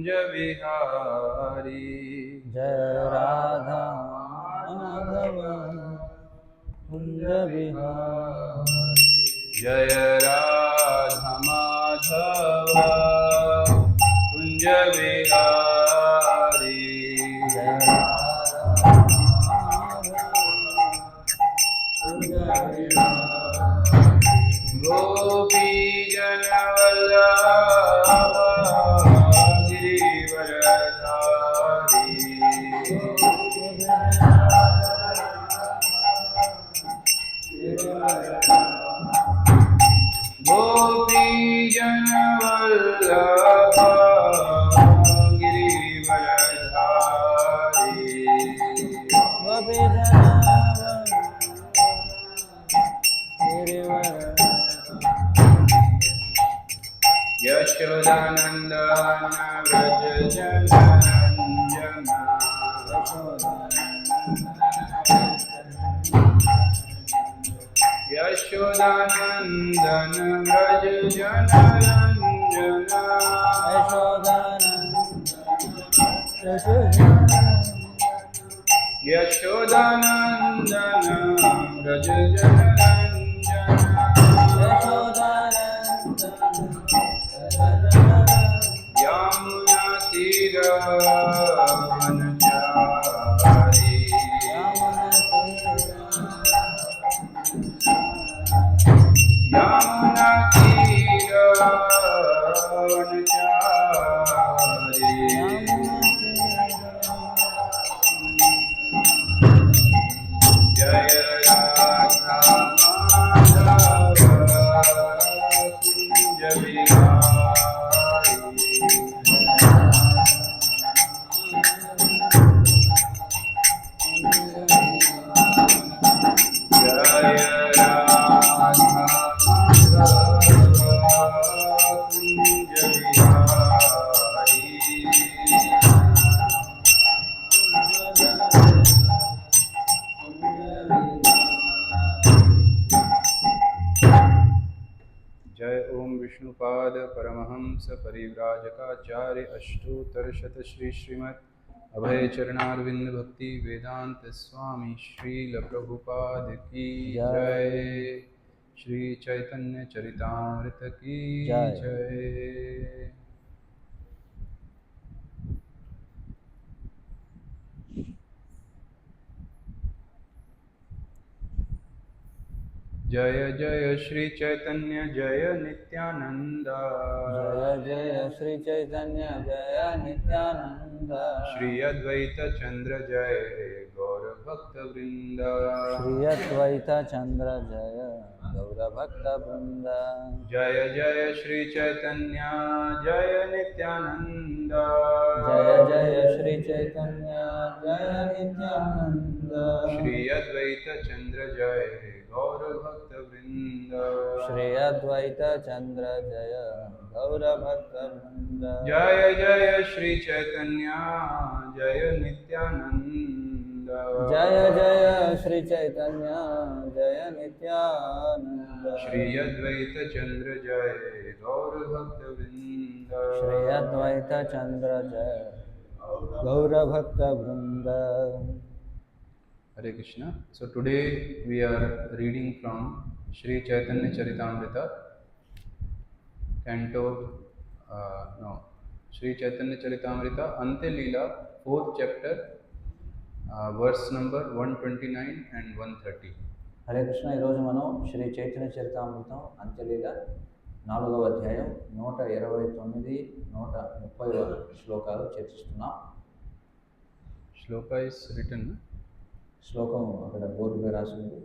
कुंज विहारी। जय राधा माधव कुंज विहारी। जय राधा माधव कुंज विहारी। जय राधा कुंज विहारी। गोपी जन वल्लभ गिरिवरधारी। गोपी जन वल्लभ गिरिवरधारी। यशोदानंदन व्रज जनरंजन। यशोदानंदन व्रज जनरंजन। यशोदानंदन व्रज जनरंजन। यमुना तीर वनचारी। यमुना तीर वनचारी। जय राधा माधव कुंज विहारी। जय राधा माधव कुंज विहारी। जय ओम विष्णुपाद परमहंस परिव्राजकाचार्य अष्टोत्तर शत श्री श्रीमद् अभय चरणारविंद भक्ति वेदांत स्वामी श्रील प्रभुपाद की जय। श्री चैतन्य चरितामृत की जय। जय जय श्री चैतन्य जय नित्यानंद। जय जय श्री चैतन्य जय नित्यानंद। श्री अद्वैत चंद्र जय गौर भक्त वृंद। श्री अद्वैत चंद्र जय गौर भक्त वृंद। जय जय श्री चैतन्य जय नित्यानंद। जय जय श्री चैतन्य जय नित्यानंद। श्री अद्वैत चंद्र जय गौर भक्त वृंद। श्री अद्वैत चंद्र जय गौर भक्त वृंद। जय जय श्री चैतन्य जय नित्यानंद। जय जय श्री चैतन्य जय नित्यानंद। श्री अद्वैत चंद्र जय गौर भक्त वृंद। श्री अद्वैत चंद्र जय गौर भक्त वृंद। Hare Krishna. So today we are reading from Sri Chaitanya Charitamrita, canto Sri Chaitanya Charitamrita, Ante Leela, 4th chapter, verse number 129 and 130. Hare Krishna. ఈరోజు మనం శ్రీ చైతన్య చరితామృతం అంత్యలీల 4వ అధ్యాయం 129, 130 శ్లోకాలు చర్చిస్తున్నాం. Shloka is written. శ్లోకం అక్కడ బోర్డు మీద రాసింది.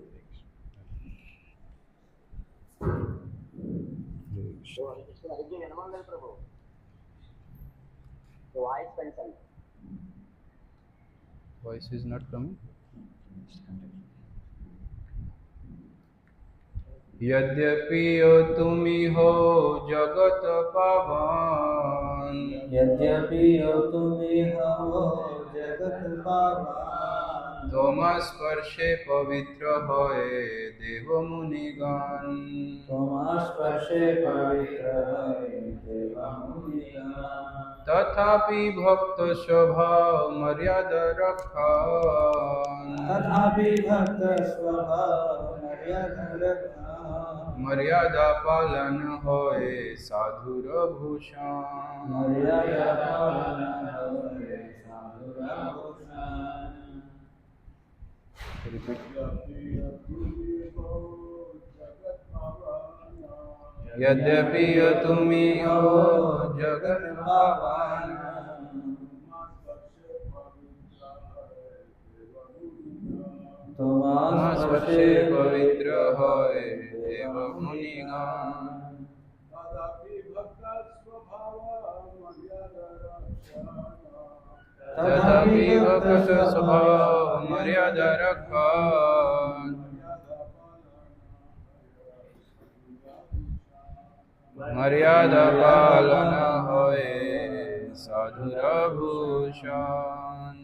Voice is not coming. यद्यपि तुमि हो जगत पावन। यद्यपि तुमि हो जगत पावन। তোমার স্পর্শে পবিত্র হয় দেব মুনিগণ। তোমার স্পর্শে পবিত্র হয় দেব মুনিগণ। তথাপি ভক্ত স্বভাব মর্যাদা রক্ষণ। তথাপি ভক্ত স্বভাব মর্যাদা রক্ষণ। মর্যাদা পালন হয় সাধুর ভূষণ। মর্যাদা পালন হয় সাধুর ভূষণ। यद्यपि तुमी हो जगत पावन। তোমার स्पर्शे पवित्र होय देव मुनिगण। तथापि भक्त स्वभाव मर्यादा रक्षण। मर्यादा पालन होय साधुर भूषण।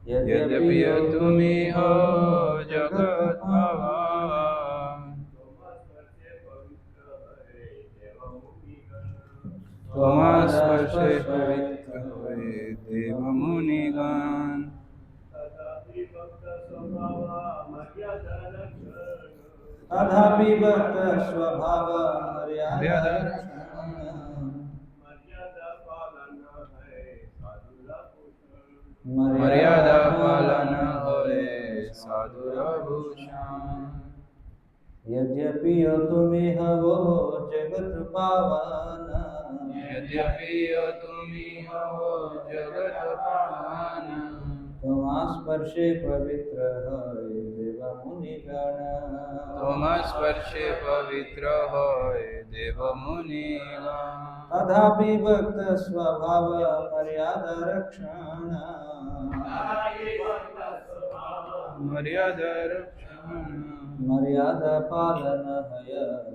यद्यपि तुमी हो जगत पावन। তোমার স্পর্শে পবিত্র হয়ে দেব মুনিগণ। तथापि भक्त स्वभाव मर्यादा रक्षण। मर्यादा पालन होय साधुर भूषण। यद्यपि तुमिह वो जगत पावन। यद्यपि तुमी हो जगत पावन। तुम्हां स्पर्शे पवित्र होय देव मुनिगण। তোমার স্পর্শে পবিত্র হয় দেব মুনিগণ। तथापि भक्त स्वभाव मर्यादा रक्षण। मर्यादा रक्षण। मर्यादा पालन हय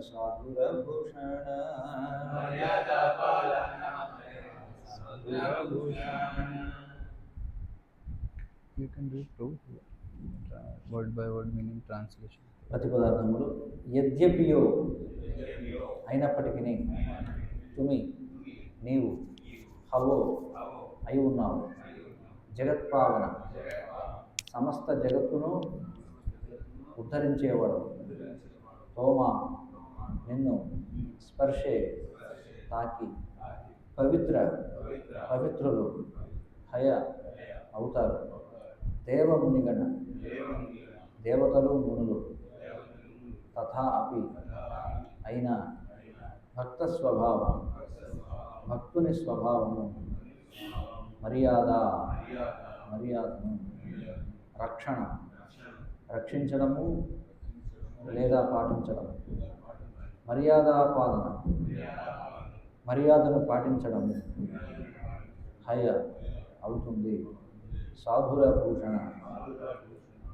साधुर भूषण। मर्यादा पालन है साधुर Bhushan. You can read too. Word by word meaning translation. ప్రతిపదార్థములు యద్యపియో అయినప్పటికీ తుమి నీవు హవో అయి ఉన్నావు జగత్పావన సమస్త జగత్తును ఉద్ధరించేవాడు తోమా నిన్ను స్పర్శే తాకి పవిత్రులు హయ అవుతారు దేవమునిగణ దేవతలు మునులు తథా అపి అయినా భక్త స్వభావం భక్తుని స్వభావము మర్యాదను రక్షించడము లేదా పాటించడము మర్యాదను పాటించడము హయ అవుతుంది సాధుర భూషణ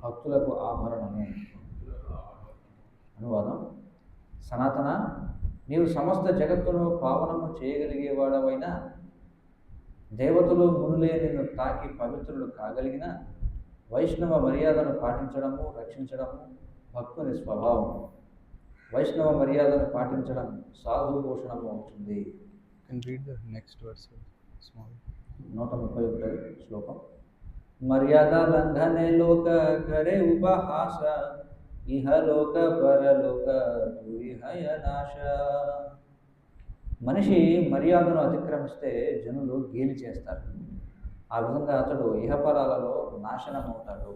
భక్తులకు ఆభరణము. అనువాదం: సనాతన, నీవు సమస్త జగత్తును పావనము చేయగలిగేవాడవైన దేవతలు మునులే నిన్ను తాకి పవిత్రులు కాగలిగిన వైష్ణవ మర్యాదను పాటించడము రక్షించడము భక్తుని స్వభావం. వైష్ణవ మర్యాదను పాటించడం సాధుభూషణము అవుతుంది. 131 శ్లోకం. మర్యాదా లంఘనే లోక కరే ఉపహాస ఇహ లోక పరలోక దురిహయ నాశ. మనిషి మర్యాదను అతిక్రమిస్తే జనులు గేలి చేస్తారు. ఆ విధంగా అతడు ఇహపరాలలో నాశనమవుతాడు.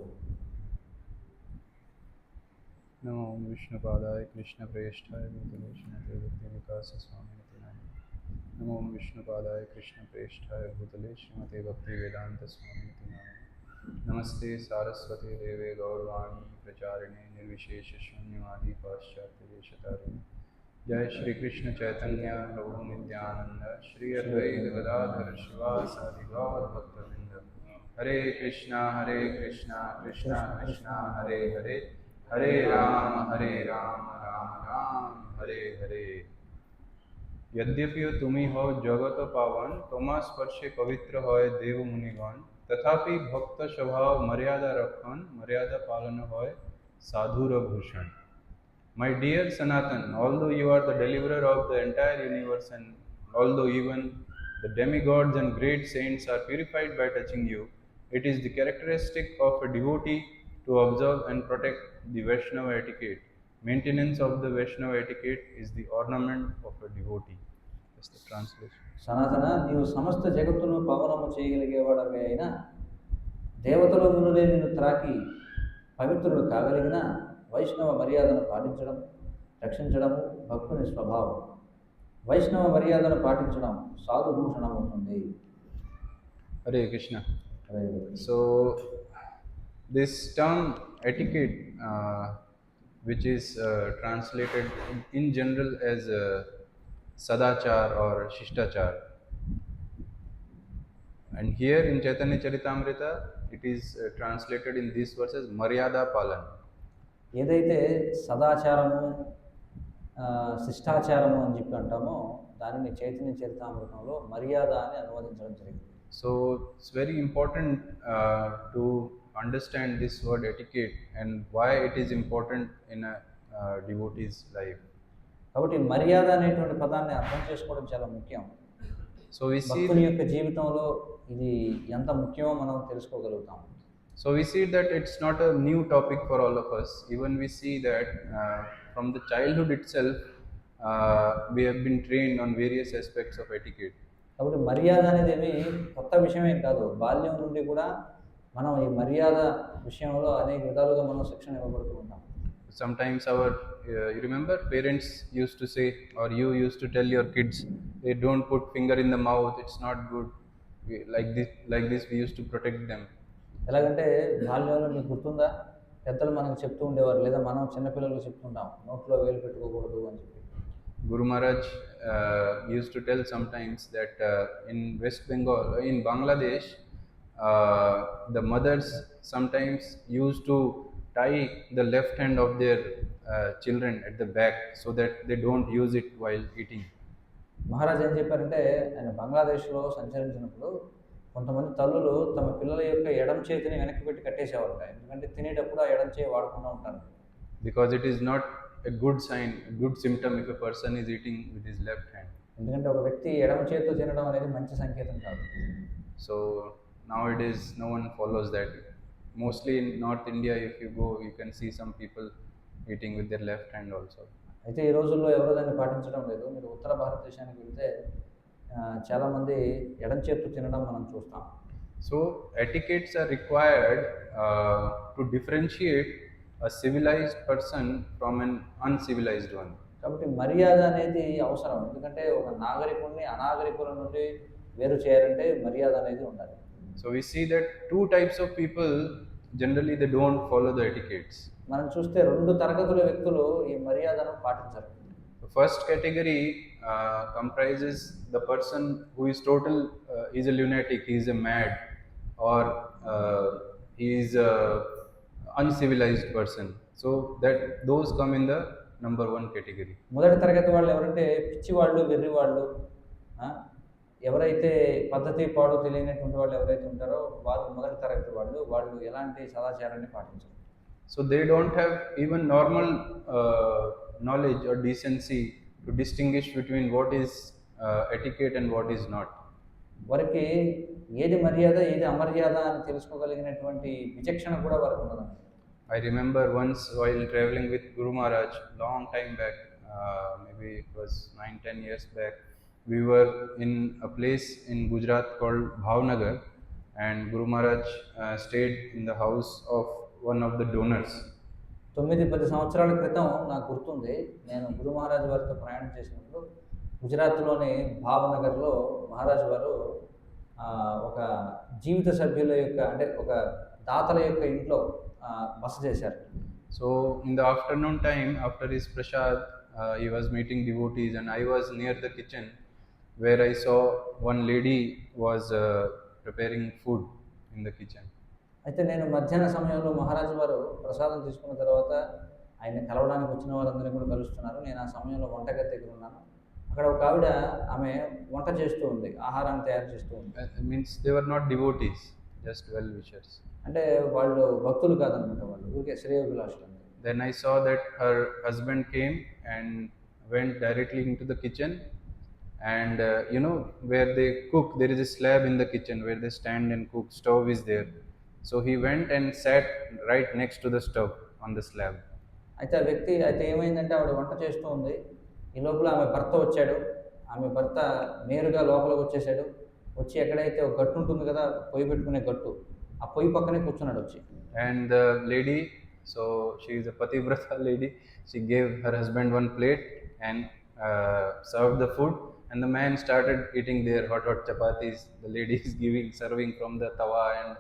नमो विष्णुपादाय कृष्णप्रेष्ठाय भूतले श्रीमते भक्तिविकास स्वामिनिति नामिने। नमो विष्णुपादाय कृष्णप्रेष्ठाय भूतले श्रीमते भक्तिवेदांत स्वामिनिति नामिने। नमस्ते सारस्वती देवे गौरवाणी प्रचारिणे निर्विशेष शून्यवादी पाश्चात्य देशतारिणे। जय श्री कृष्ण चैतन्य प्रभु नित्यानंद श्री अद्वैत गदाधर शिवासादि गौर भक्तवृंद। हरे कृष्णा कृष्णा कृष्णा हरे हरे, हरे राम राम राम हरे हरे। यद्यपि तुम्ही हो जगत पावन तोमा स्पर्शे पवित्र होय देव मुनिगण तथापि भक्त स्वभाव मर्यादा रखन मर्यादा पालन होय साधुर Bhushan. My dear Sanatan, although you are the deliverer of the entire universe and although even the demigods and great saints are purified by touching you, it is the characteristic of a devotee to observe and protect the Vaishnava etiquette. Maintenance of the Vaishnava etiquette is the ornament of a devotee. That's the translation. సనాతన, నీవు సమస్త జగత్తును పవనము చేయగలిగేవాడవే అయినా దేవతలు మునులే నిన్ను త్రాకి పవిత్రుడు కాగలిగిన వైష్ణవ మర్యాదను పాటించడం రక్షించడము భక్తుని స్వభావం. వైష్ణవ మర్యాదను పాటించడం సాధుభూషణం అవుతుంది. Hare Krishna. Hare Krishna. So, this term etiquette, which is translated in general as Sadachar or Shishtachar, and here in Chaitanya Charitamrita, it is translated in these verses Maryada Palan. ఏదైతే సదాచారము శిష్టాచారము అని చెప్పి అంటామో దానిని చైతన్య చరితామృతంలో మర్యాద అని అనువదించడం జరిగింది. So it's very important to understand this word etiquette and why it is important in a devotee's life. కాబట్టి మర్యాద అనేటువంటి పదాన్ని అర్థం చేసుకోవడం చాలా ముఖ్యం. So we see భక్తుని యొక్క జీవితంలో ఇది ఎంత ముఖ్యమో మనం తెలుసుకోగలుగుతాం. So we see that it's not a new topic for all of us. Even we see that from the childhood itself, we have been trained on various aspects of etiquette. కాబట్టి మర్యాద అనేది ఏమి కొత్త విషయమేం కాదు. బాల్యం నుండి కూడా మనం ఈ మర్యాద విషయంలో అనేక విధాలుగా మనం శిక్షణ ఇవ్వబడుతూ ఉంటాం. Sometimes you remember parents used to say, or you used to tell your kids, they don't put finger in the mouth, it's not good. Like this we used to protect them. ఎలాగంటే బాల్యంలో మీకు గుర్తుందా, పెద్దలు మనకు చెప్తూ ఉండేవారు, లేదా మనం చిన్నపిల్లలకు చెప్తుంటాం నోట్లో వేలు పెట్టుకోకూడదు అని చెప్పి. Guru Maharaj used to tell sometimes that in West Bengal, in Bangladesh, the mothers sometimes used to tie the left hand of their children at the back so that they don't use it while eating. Maharaj ఏం చెప్పారంటే, ఆయన బంగ్లాదేశ్లో సంచరించినప్పుడు కొంతమంది తల్లులు తమ పిల్లల యొక్క ఎడం చేతిని వెనక్కి పెట్టి కట్టేసేవారు. ఎందుకంటే తినేటప్పుడు ఆ ఎడం చేయి వాడకుండా ఉంటారు. Because it is not a good sign, a good symptom if a person is eating with his left hand. ఎందుకంటే ఒక వ్యక్తి ఎడమ చేతితో తినడం అనేది మంచి సంకేతం కాదు. So nowadays no one follows that. Mostly in North India, if you go, you can see some people eating with their left hand also. అయితే ఈ రోజుల్లో ఎవరు దాన్ని పాటించడం లేదు. మీరు ఉత్తర భారతదేశానికి వెళ్తే చాలామంది ఎడం చేతితో తినడం మనం చూస్తాం. So etiquettes are required to differentiate a civilized person from an uncivilized one. కాబట్టి మర్యాద అనేది అవసరం. ఎందుకంటే ఒక నాగరికుడిని అనాగరికుల నుండి వేరు చేయాలంటే మర్యాద అనేది ఉండాలి. So we see that two types of people generally they don't follow the etiquettes. మనం చూస్తే రెండు తరగతుల వ్యక్తులు ఈ మర్యాదను పాటించరు. The first category comprises the person who is is a lunatic, he is a mad, or he is a uncivilized person. So that those come in the number one category. మొదటి తరగతి వాళ్ళు ఎవరంటే పిచ్చివాళ్ళు, వెర్రివాళ్ళు, ఎవరైతే పద్ధతి పాడు తెలియనటువంటి వాళ్ళు ఎవరైతే ఉంటారో వాళ్ళు మొదటి తరగతి వాళ్ళు. వాళ్ళు ఎలాంటి సదాచారాన్ని పాటించరు. So they don't have even normal knowledge or decency to distinguish between what is etiquette and what is not. వారికి ఏది మర్యాద ఏది అమర్యాద అని తెలుసుకోగలిగినటువంటి విచక్షణ కూడా వారికి ఉండదు. I remember once while traveling with Guru Maharaj long time back, maybe it was 9-10 years back, we were in a place in Gujarat called Bhavnagar, and Guru Maharaj stayed in the house of one of the donors. 9-10 సంవత్సరాల క్రితం నాకు గుర్తుంది, నేను గురు మహారాజ్ వారితో ప్రయాణం చేసినప్పుడు గుజరాత్లోని భావనగర్లో మహారాజ్ వారు ఒక జీవిత సభ్యుల యొక్క అంటే ఒక దాతల యొక్క ఇంట్లో బస చేశారు. So in the afternoon time after his prasad, he was meeting devotees and I was near the kitchen where I saw one lady was preparing food in the kitchen. అయితే నేను మధ్యాహ్న సమయంలో మహారాజు వారు ప్రసాదం తీసుకున్న తర్వాత ఆయన కలవడానికి వచ్చిన వారందరినీ కూడా కలుస్తున్నారు. నేను ఆ సమయంలో వంటగది దగ్గర ఉన్నాను. అక్కడ ఒక ఆవిడ ఆమె వంట చేస్తూ ఉంది, ఆహారాన్ని తయారు చేస్తూ ఉంది. Means they were not devotees, just well wishers. అంటే వాళ్ళు భక్తులు కాదనమాట, వాళ్ళు ఊరికే శ్రేయోభిలాషులు అంతే. Then I saw that her husband came and went directly into the kitchen, and where they cook, there is a slab in the kitchen where they stand and cook. Stove is there, so he went and sat right next to the stove on the slab. అయితే ఆ వ్యక్తి అయితే ఏమైందంటే ఆవిడ వంట చేస్తూ ఉంది, ఈ లోపల ఆమె భర్త వచ్చాడు. ఆమె భర్త నేరుగా లోపలికి వచ్చేసాడు. వచ్చి ఎక్కడైతే ఒక గట్టు ఉంటుంది కదా, పొయ్యి పెట్టుకునే గట్టు, ఆ పొయ్యి పక్కనే కూర్చున్నాడు వచ్చి. And the lady, so she is a pativrata lady, she gave her husband one plate and served the food, and the man started eating their hot chapatis. The lady is serving from the tawa, and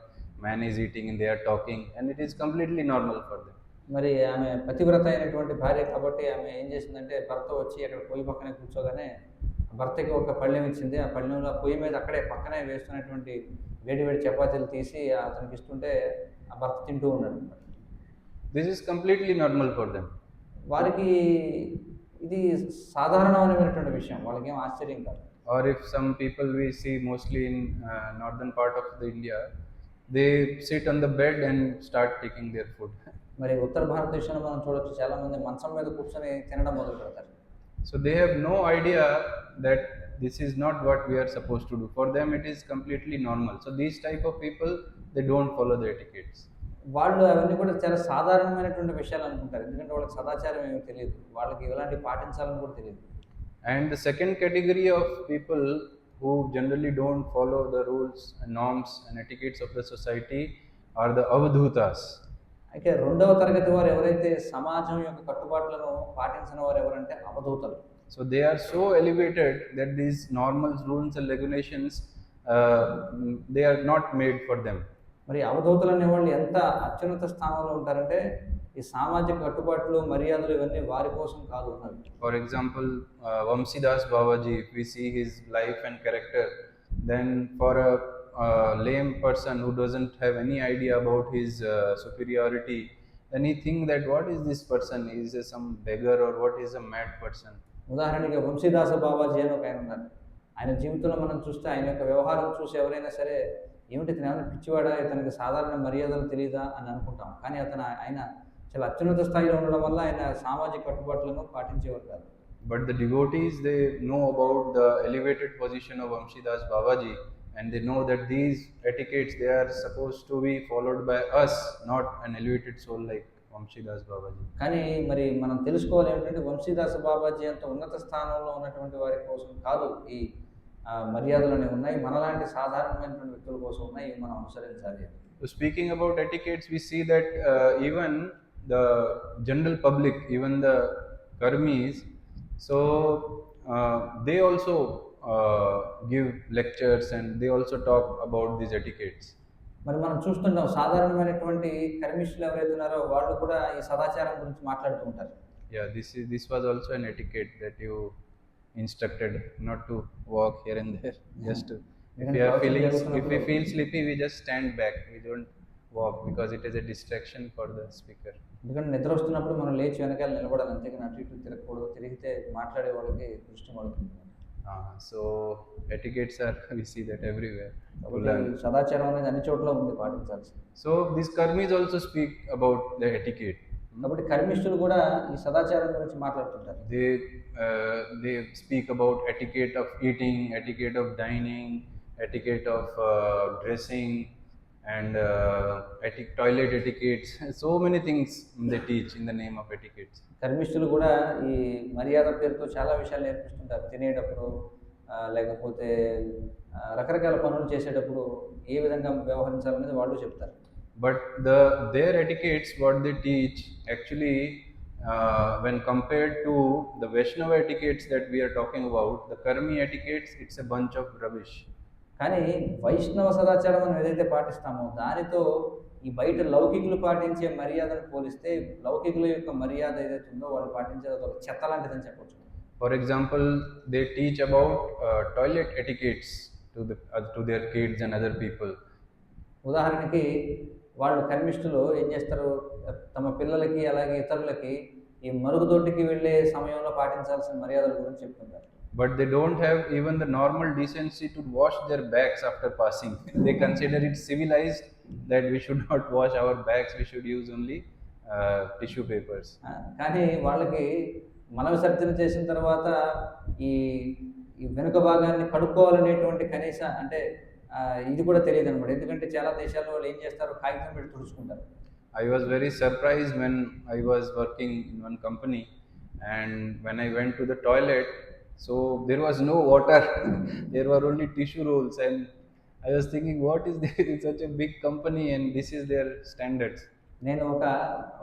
man is eating and they are talking, and it is completely normal for them. మరి ఆమె పతివ్రత అయినటువంటి భార్య కాబట్టి ఆమె ఏం చేసిందంటే, భర్త వచ్చి అక్కడ పొయ్యి పక్కనే కూర్చోగానే భర్తకి ఒక పళ్ళెం ఇచ్చింది. ఆ పళ్ళెంలో పొయ్యి మీద అక్కడే పక్కనే వేస్తున్నటువంటి వేడి వేడి చపాతీలు తీసి అతనికి ఇస్తుంటే ఆ భర్త తింటూ ఉన్నాడు. This is completely normal for them. వారికి ఇది సాధారణమైనటువంటి విషయం, వాళ్ళకి ఏం ఆశ్చర్యం కాదు. Or if some people we see mostly in northern part of the India, they sit on the bed and start taking their food. మరి ఉత్తర భారతదేశంలో మనం చూడొచ్చు, చాలా మంది మంచం మీద కూర్చొని తినడం మొదలు పెడతారు. So they have no idea that this is not what we are supposed to do. For them it is completely normal. So these type of people, they don't follow the etiquettes. వాళ్ళు అవన్నీ కూడా చాలా సాధారణమైనటువంటి విషయాలు అనుకుంటారు, ఎందుకంటే వాళ్ళకి సదాచారం ఏమీ తెలియదు, వాళ్ళకి ఎలాంటి పాటించాలని కూడా తెలియదు. And the second category of people who generally don't follow the rules and norms and etiquettes of the society are the avadhutas. అయితే రెండవ తరగతి వారు ఎవరైతే సమాజం యొక్క కట్టుబాట్లను పాటించిన వారు ఎవరంటే అవధూతలు. So they are so elevated that these normal rules and regulations, they are not made for them. మరి అవధూతలు అనేవాళ్ళు ఎంత అత్యున్నత స్థానంలో ఉంటారంటే, ఈ సామాజిక కట్టుబాట్లు మర్యాదలు ఇవన్నీ వారి కోసం కాదు ఉన్నవి. For example, Vamsidas Babaji, if we see his life and character, then for a lame person who doesn't have any idea about his superiority, then he think that what is this person, is he some beggar or what is a mad person. ఉదాహరణకి వంశీదాస బాబాజీ అని ఒక ఆయన ఉన్నారు. ఆయన జీవితంలో మనం చూస్తే ఆయన యొక్క వ్యవహారం చూసి ఎవరైనా సరే, ఏమిటి ఇతను ఏమైనా పిచ్చివాడా, ఇతనికి సాధారణ మర్యాదలు తెలియదా అని అనుకుంటాం. కానీ ఆయన చాలా అత్యున్నత స్థాయిలో ఉండడం వల్ల ఆయన సామాజిక కట్టుబాట్లను పాటించేవారు కాదు. But the devotees, they know about the elevated position of Vamsidas Babaji, and they know that these etiquettes, they are supposed to be followed by us, not an elevated soul like Vamsidas Babaji. కానీ మరి మనం తెలుసుకోవాలి ఏమిటంటే, వంశీదాస బాబాజీ అంత ఉన్నత స్థానంలో ఉన్నటువంటి వారి కోసం కాదు ఈ మర్యాదలు అనేవి ఉన్నాయి, మనలాంటి సాధారణమైనటువంటి వ్యక్తుల కోసం ఉన్నాయి, ఇవి మనం అనుసరించాలి. So speaking about etiquettes, we see that even the general public, even the karmis, so they also give lectures and they also talk about these etiquettes. మరి మనం చూస్తుంటాం, సాధారణమైనటువంటి కర్మిష్ఠులు ఎవరైతే ఉన్నారో వాళ్ళు కూడా ఈ సదాచారం గురించి మాట్లాడుతూ ఉంటారు. Yeah, this was also an etiquette that you instructed not to walk here and there. Just to, if we feel sleepy, we just stand back. We don't walk because it is a distraction for the speaker. ఎందుకంటే నిద్ర వస్తున్నప్పుడు మనం లేచి వెనకాల నిలబడాలి, అంతేగాని అటు ఇటు తిరగకూడదు. తిరిగితే మాట్లాడే వాళ్ళకి దృష్టి పడుతుంది. So etiquettes are, we see that everywhere. సదాచారం అనేది అన్ని చోట్ల ఉంది, పాటించాల్సి. So these karmis also speak about the etiquette. కాబట్టి కర్మిష్ఠులు కూడా ఈ సదాచారం గురించి మాట్లాడుతుంటారు. They speak about etiquette of eating, etiquette of dining, etiquette of dressing, and toilet etiquettes. So many things they teach in the name of etiquettes. కర్మిష్ఠులు కూడా ఈ మర్యాద పేరుతో చాలా విషయాలు నేర్పిస్తుంటారు. తినేటప్పుడు లేకపోతే రకరకాల పనులు చేసేటప్పుడు ఏ విధంగా వ్యవహరించాలనేది వాళ్ళు చెప్తారు. But their etiquettes, what they teach, actually, when compared to the Vaishnava etiquettes that we are talking about, the Karmi etiquettes, it's a bunch of rubbish. కానీ వైష్ణవ సదాచారం మనం ఏదైతే పాటిస్తామో దానితో ఈ బయట లౌకికులు పాటించే మర్యాదను పోలిస్తే లౌకికుల యొక్క మర్యాద ఏదైతే ఉందో వాళ్ళు పాటించేది ఒక చెత్త లాంటిదని చెప్పొచ్చు. For example, they teach about toilet etiquettes to their kids and other people. ఉదాహరణకి వాళ్ళు కర్మిష్ఠులు ఏం చేస్తారు, తమ పిల్లలకి అలాగే ఇతరులకి ఈ మరుగుదొడ్డికి వెళ్ళే సమయంలో పాటించాల్సిన మర్యాదల గురించి చెప్తుంటారు. but they don't have even the normal decency to wash their bags after passing. They consider it civilized that we should not wash our bags, we should use only tissue papers. కానీ వాళ్ళకి మల విసర్జన చేసిన తర్వాత ఈ ఈ వెనుక భాగాన్ని కడుక్కోవాలనేటువంటి కనీస అంటే ఇది కూడా తెలియదు అనమాట. ఎందుకంటే చాలా దేశాల్లో వాళ్ళు ఏం చేస్తారు, కాగితం పెట్టి తుడుచుకుంటారు. I was very surprised when I was working in one company, and when I went to the toilet, so there was no water. There were only tissue rolls, and I was thinking, what is this? It's such a big company and this is their standards. నేను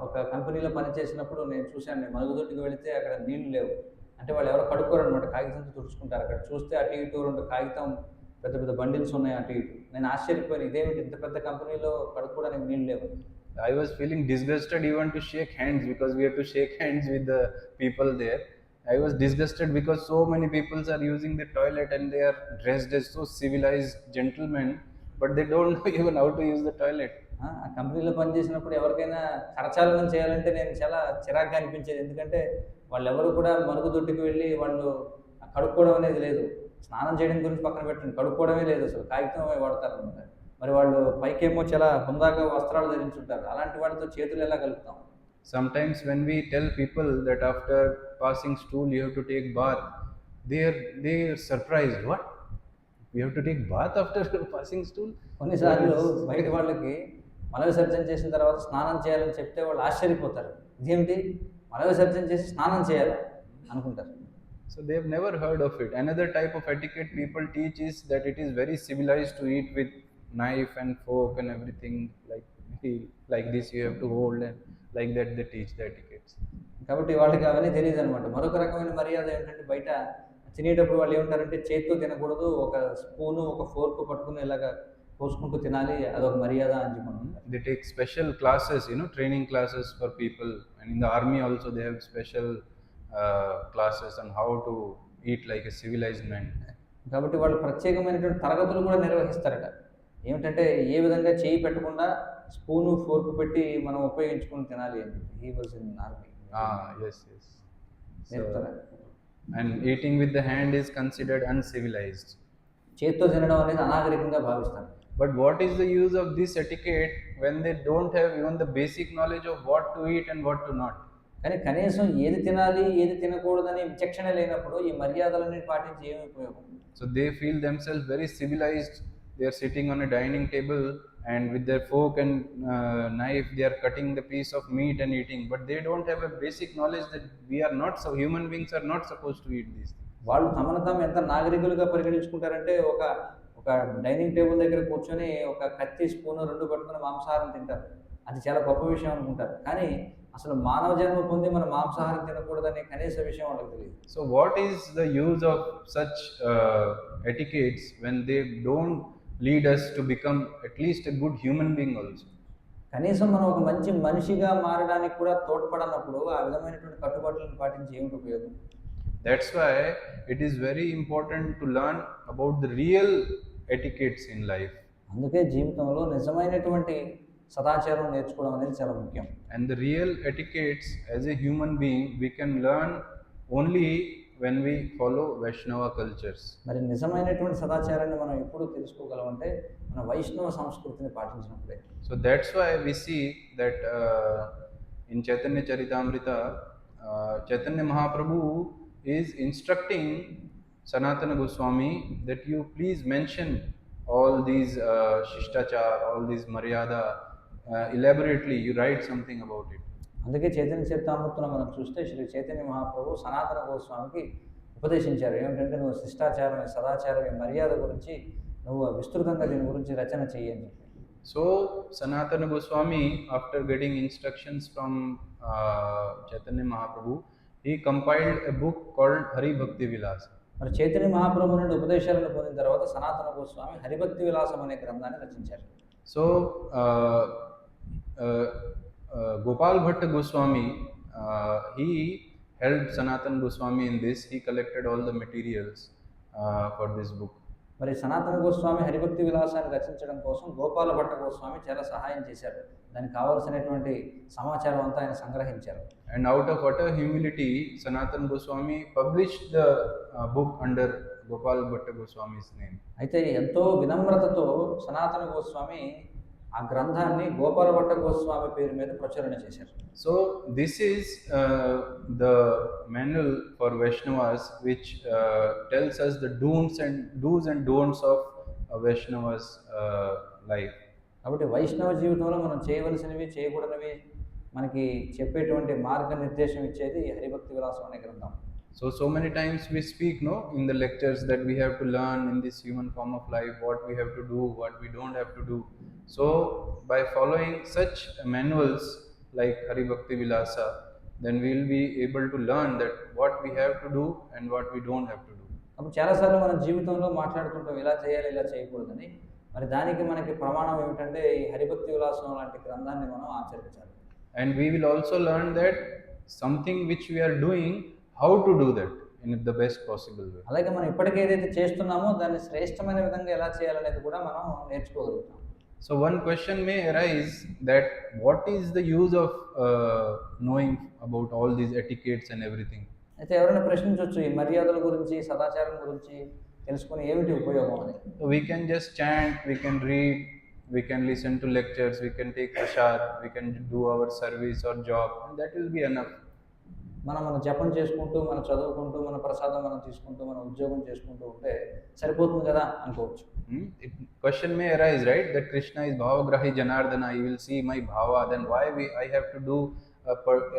ఒక కంపెనీలో పనిచేసినప్పుడు నేను చూశాను, నేను మరుగుదొడ్డికి వెళితే అక్కడ నీళ్లు లేవు. అంటే వాళ్ళు ఎవరో కడుక్కోరు అనమాట, కాగితంతో తుడుచుకుంటారు. అక్కడ చూస్తే అటు ఇటు 2 కాగితం పెద్ద పెద్ద బండిల్స్ ఉన్నాయి అటు ఇటు. నేను ఆశ్చర్యపోయాను, ఇదేమిటి ఇంత పెద్ద కంపెనీలో కడుక్కోవడానికి నీళ్ళు లేవు. I was feeling disgusted even to shake hands, because we had to shake hands with the people there. I was disgusted because so many people are using the toilet and they are dressed as so civilized gentlemen, but they don't know even how to use the toilet. ఆ కంపెనీలో పనిచేసినప్పుడు ఎవరికైనా కరచాలనం చేయాలంటే నేను చాలా చిరాకుగా అనిపించేది. ఎందుకంటే వాళ్ళెవరు కూడా మరుగుదొడ్డికి వెళ్ళి వాళ్ళు కడుక్కోవడం అనేది లేదు. స్నానం చేయడం గురించి పక్కన పెట్టండి, కడుక్కోవడమే లేదు, అసలు కాగితమే వాడతారు అనమాట. మరి వాళ్ళు పైకేమో చాలా హుందాగా వస్త్రాలు ధరించుంటారు, అలాంటి వాటితో చేతులు ఎలా కలుపుతాం? Sometimes when we tell people that after passing stool you have to take bath, they are surprised. What? We have to take bath after passing stool? కొన్నిసార్లు బయట వాళ్ళకి మల విసర్జన చేసిన తర్వాత స్నానం చేయాలని చెప్తే వాళ్ళు ఆశ్చర్యపోతారు. ఇదేమిటి, మల విసర్జన చేసి స్నానం చేయాలి అనుకుంటారు. So they have never heard of it. Another type of etiquette people teach is that it is very civilized to eat with knife and fork and everything, like this you have to hold, and like that they teach the etiquettes. కాబట్టి వాళ్ళకి అవన్నీ తెలియదు అనమాట. మరొక రకమైన మర్యాద ఏంటంటే బయట తినేటప్పుడు వాళ్ళు ఏమంటారంటే చేతితో తినకూడదు, ఒక స్పూను ఒక ఫోర్క్ పట్టుకుని ఇలాగా కోసుకుంటూ తినాలి, అదొక మర్యాద అని చెప్పి. They take special classes, training classes for people, and in the army also they have special classes on how to eat like a civilized man. కాబట్టి వాళ్ళు ప్రత్యేకమైనటువంటి తరగతులు కూడా నిర్వహిస్తారట. ఏమిటంటే ఏ విధంగా చేయి పెట్టకుండా స్పూను ఫోర్క్ పెట్టి మనం ఉపయోగించుకొని తినాలి అని. He was in army. Yes. So, and eating with the hand is considered uncivilized. చేతితో తినడం అనేది అనాగరికంగా భావిస్తారు. But what is the use of this etiquette when they don't have even the basic knowledge of what to eat and what to not? కానీ కనీసం ఏది తినాలి ఏది తినకూడదని విచక్షణ లేనప్పుడు ఈ మర్యాదలన్నీ పాటించి ఏమి ఉపయోగం? So they feel themselves very civilized. They are sitting on a dining table and with their fork and knife they are cutting the piece of meat and eating, but they don't have a basic knowledge that we are not, so human beings are not supposed to eat these things. వాళ్ళు తమను తాము ఎంత నాగరికులుగా పరిగణించుకుంటారంటే ఒక dining table దగ్గర కూర్చొని ఒక కత్తి spoon 2 పట్టుకుని మాంసాహారం తింటారు. అది చాలా గొప్ప విషయం అనుకుంటారు. కానీ అసలు మానవ జన్మ పొంది మన మాంసాహారం తినకూడదనే కనీస విషయం వాళ్ళకి తెలియదు. So what is the use of such etiquettes when they don't lead us to become at least a good human being also? కనీసం మనం ఒక మంచి మనిషిగా మారడానికి కూడా తోడ్పడనప్పుడు ఆ విధమైనటువంటి కట్టుబాట్లను పాటించి ఏమిటి ఉపయోగం? That's why it is very important to learn about the real etiquettes in life. అందుకే జీవితంలో నిజమైనటువంటి సదాచారం నేర్చుకోవడం అనేది చాలా ముఖ్యం. And the real etiquettes as a human being we can learn only when we follow Vaishnava cultures. మరి నిజమైనటువంటి సదాచారాన్ని మనం ఎప్పుడు తెలుసుకోగలమంటే మన వైష్ణవ సంస్కృతిని పాటించినప్పుడే. So that's why we see that in Chaitanya Charitamrita, Chaitanya Mahaprabhu is instructing Sanatana Goswami that you please mention all these shishtachar, all these maryada elaborately, you write something about it. అందుకే చైతన్య చరితామృతంలో మనం చూస్తే శ్రీ చైతన్య మహాప్రభు సనాతన గోస్వామికి ఉపదేశించారు. ఏమిటంటే నువ్వు శిష్టాచారం, సదాచారం, మర్యాద గురించి నువ్వు విస్తృతంగా దీని గురించి రచన చెయ్యి అని చెప్పి. So Sanatana Goswami, after getting instructions from Chaitanya Mahaprabhu, he compiled a book called Hari Bhakti Vilas. మరి చైతన్య మహాప్రభు నుండి ఉపదేశాలను పొందిన తర్వాత సనాతన గోస్వామి హరిభక్తి విలాసం అనే గ్రంథాన్ని రచించారు. So Gopal Bhatta Goswami, he helped Sanatana Goswami in this. He collected all the materials for this book. మరి సనాతన గోస్వామి హరిభక్తి విలాసాన్ని రచించడం కోసం గోపాల భట్ట గోస్వామి చాలా సహాయం చేశారు. దానికి కావాల్సినటువంటి సమాచారం అంతా ఆయన సంగ్రహించారు. And out of utter humility, Sanatana Goswami published the book under Gopal Bhatta Goswami's name. అయితే ఎంతో వినమ్రతతో సనాతన గోస్వామి ఆ గ్రంథాన్ని గోపాల భట్ట గోస్వామి పేరు మీద ప్రచురణ చేశారు. So this is the manual for Vaishnavas, which tells us the do's and don'ts of Vaishnavas life. కాబట్టి వైష్ణవ జీవితంలో మనం చేయవలసినవి చేయకూడనివి మనకి చెప్పేటువంటి మార్గనిర్దేశం ఇచ్చేది ఈ హరిభక్తి విలాసం అనే గ్రంథం. So many times we speak, no, in the lectures that we have to learn in this human form of life, what we have to do, what we don't have to do. So by following such manuals like Hari Bhakti Vilasa, then we will be able to learn that what we have to do and what we don't have to do. అప్పుడు చాలాసార్లు మన జీవితంలో మాట్లాడుకుంటాం ఇలా చేయాలి ఇలా చేయకూడదని. మరి దానికి మనకి ప్రమాణం ఏమిటంటే ఈ హరిభక్తి విలాసం లాంటి గ్రంథాన్ని మనం ఆచరించాలి. And we will also learn that something which we are doing, how to do that in the best possible way. అలాగే మనం ఇప్పటికే ఏదైతే చేస్తున్నామో దాన్ని శ్రేష్టమైన విధంగా ఎలా చేయాలనేది కూడా మనం నేర్చుకోగలుగుతాం. So one question may arise that what is the use of knowing about all these etiquettes and everything? అయితే ఎవరైనా ప్రశ్నించవచ్చు ఈ మర్యాదల గురించి సదాచారం గురించి తెలుసుకుని ఏమిటి ఉపయోగం అని. So we can just chant, we can read, we can listen to lectures, we can take prasad, we can do our service or job, and that will be enough. మనం జపం చేసుకుంటూ మనం చదువుకుంటూ మన ప్రసాదం మనం తీసుకుంటూ మనం ఉద్యోగం చేసుకుంటూ ఉంటే సరిపోతుంది కదా అనుకోవచ్చు. Question may arise, right, that Krishna is Bhavagrahi Janardana, he will see my bhava, then why I have to do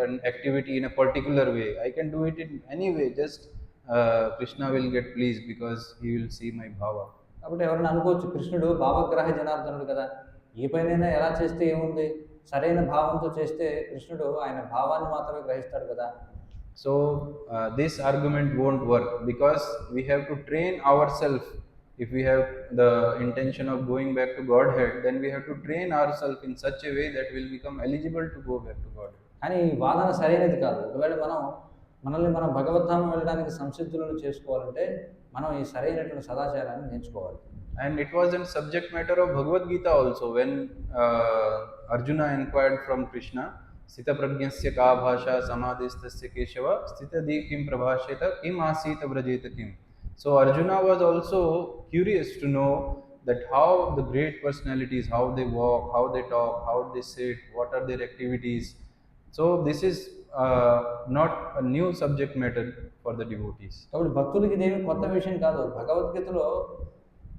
an activity in a particular way? I can do it in any way, just Krishna will get pleased because he will see my bhava. కాబట్టి ఎవరైనా అనుకోవచ్చు కృష్ణుడు భావగ్రహ జనార్దనుడు కదా, ఏ పైనైనా ఎలా చేస్తే ఏముంది, సరైన భావంతో చేస్తే కృష్ణుడు ఆయన భావాన్ని మాత్రమే గ్రహిస్తాడు కదా. So this argument won't work because we have to train ourselves. If we have the intention of going back to Godhead, then we have to train ourselves in such a way that we will become eligible to go back to Godhead. కానీ ఈ వాదన సరైనది కాదు. ఒకవేళ మనల్ని మనం భగవద్ధామం వెళ్ళడానికి సంసిద్ధులను చేసుకోవాలంటే మనం ఈ సరైనటువంటి సదాచారాన్ని నేర్చుకోవాలి. And it was a subject matter of Bhagavad Gita also when Arjuna inquired from Krishna, Sthita Pragyasya ka bhasha samadhistasya keshava sthitadi kim prabhasheta kim asita vrajeta kim. So Arjuna was also curious to know that how the great personalities, how they walk, how they talk, how they sit, what are their activities. So this is not a new subject matter for the devotees. కాబట్టి భక్తులకి ఇదేమి కొత్త విషయం కాదు. భగవద్గీతలో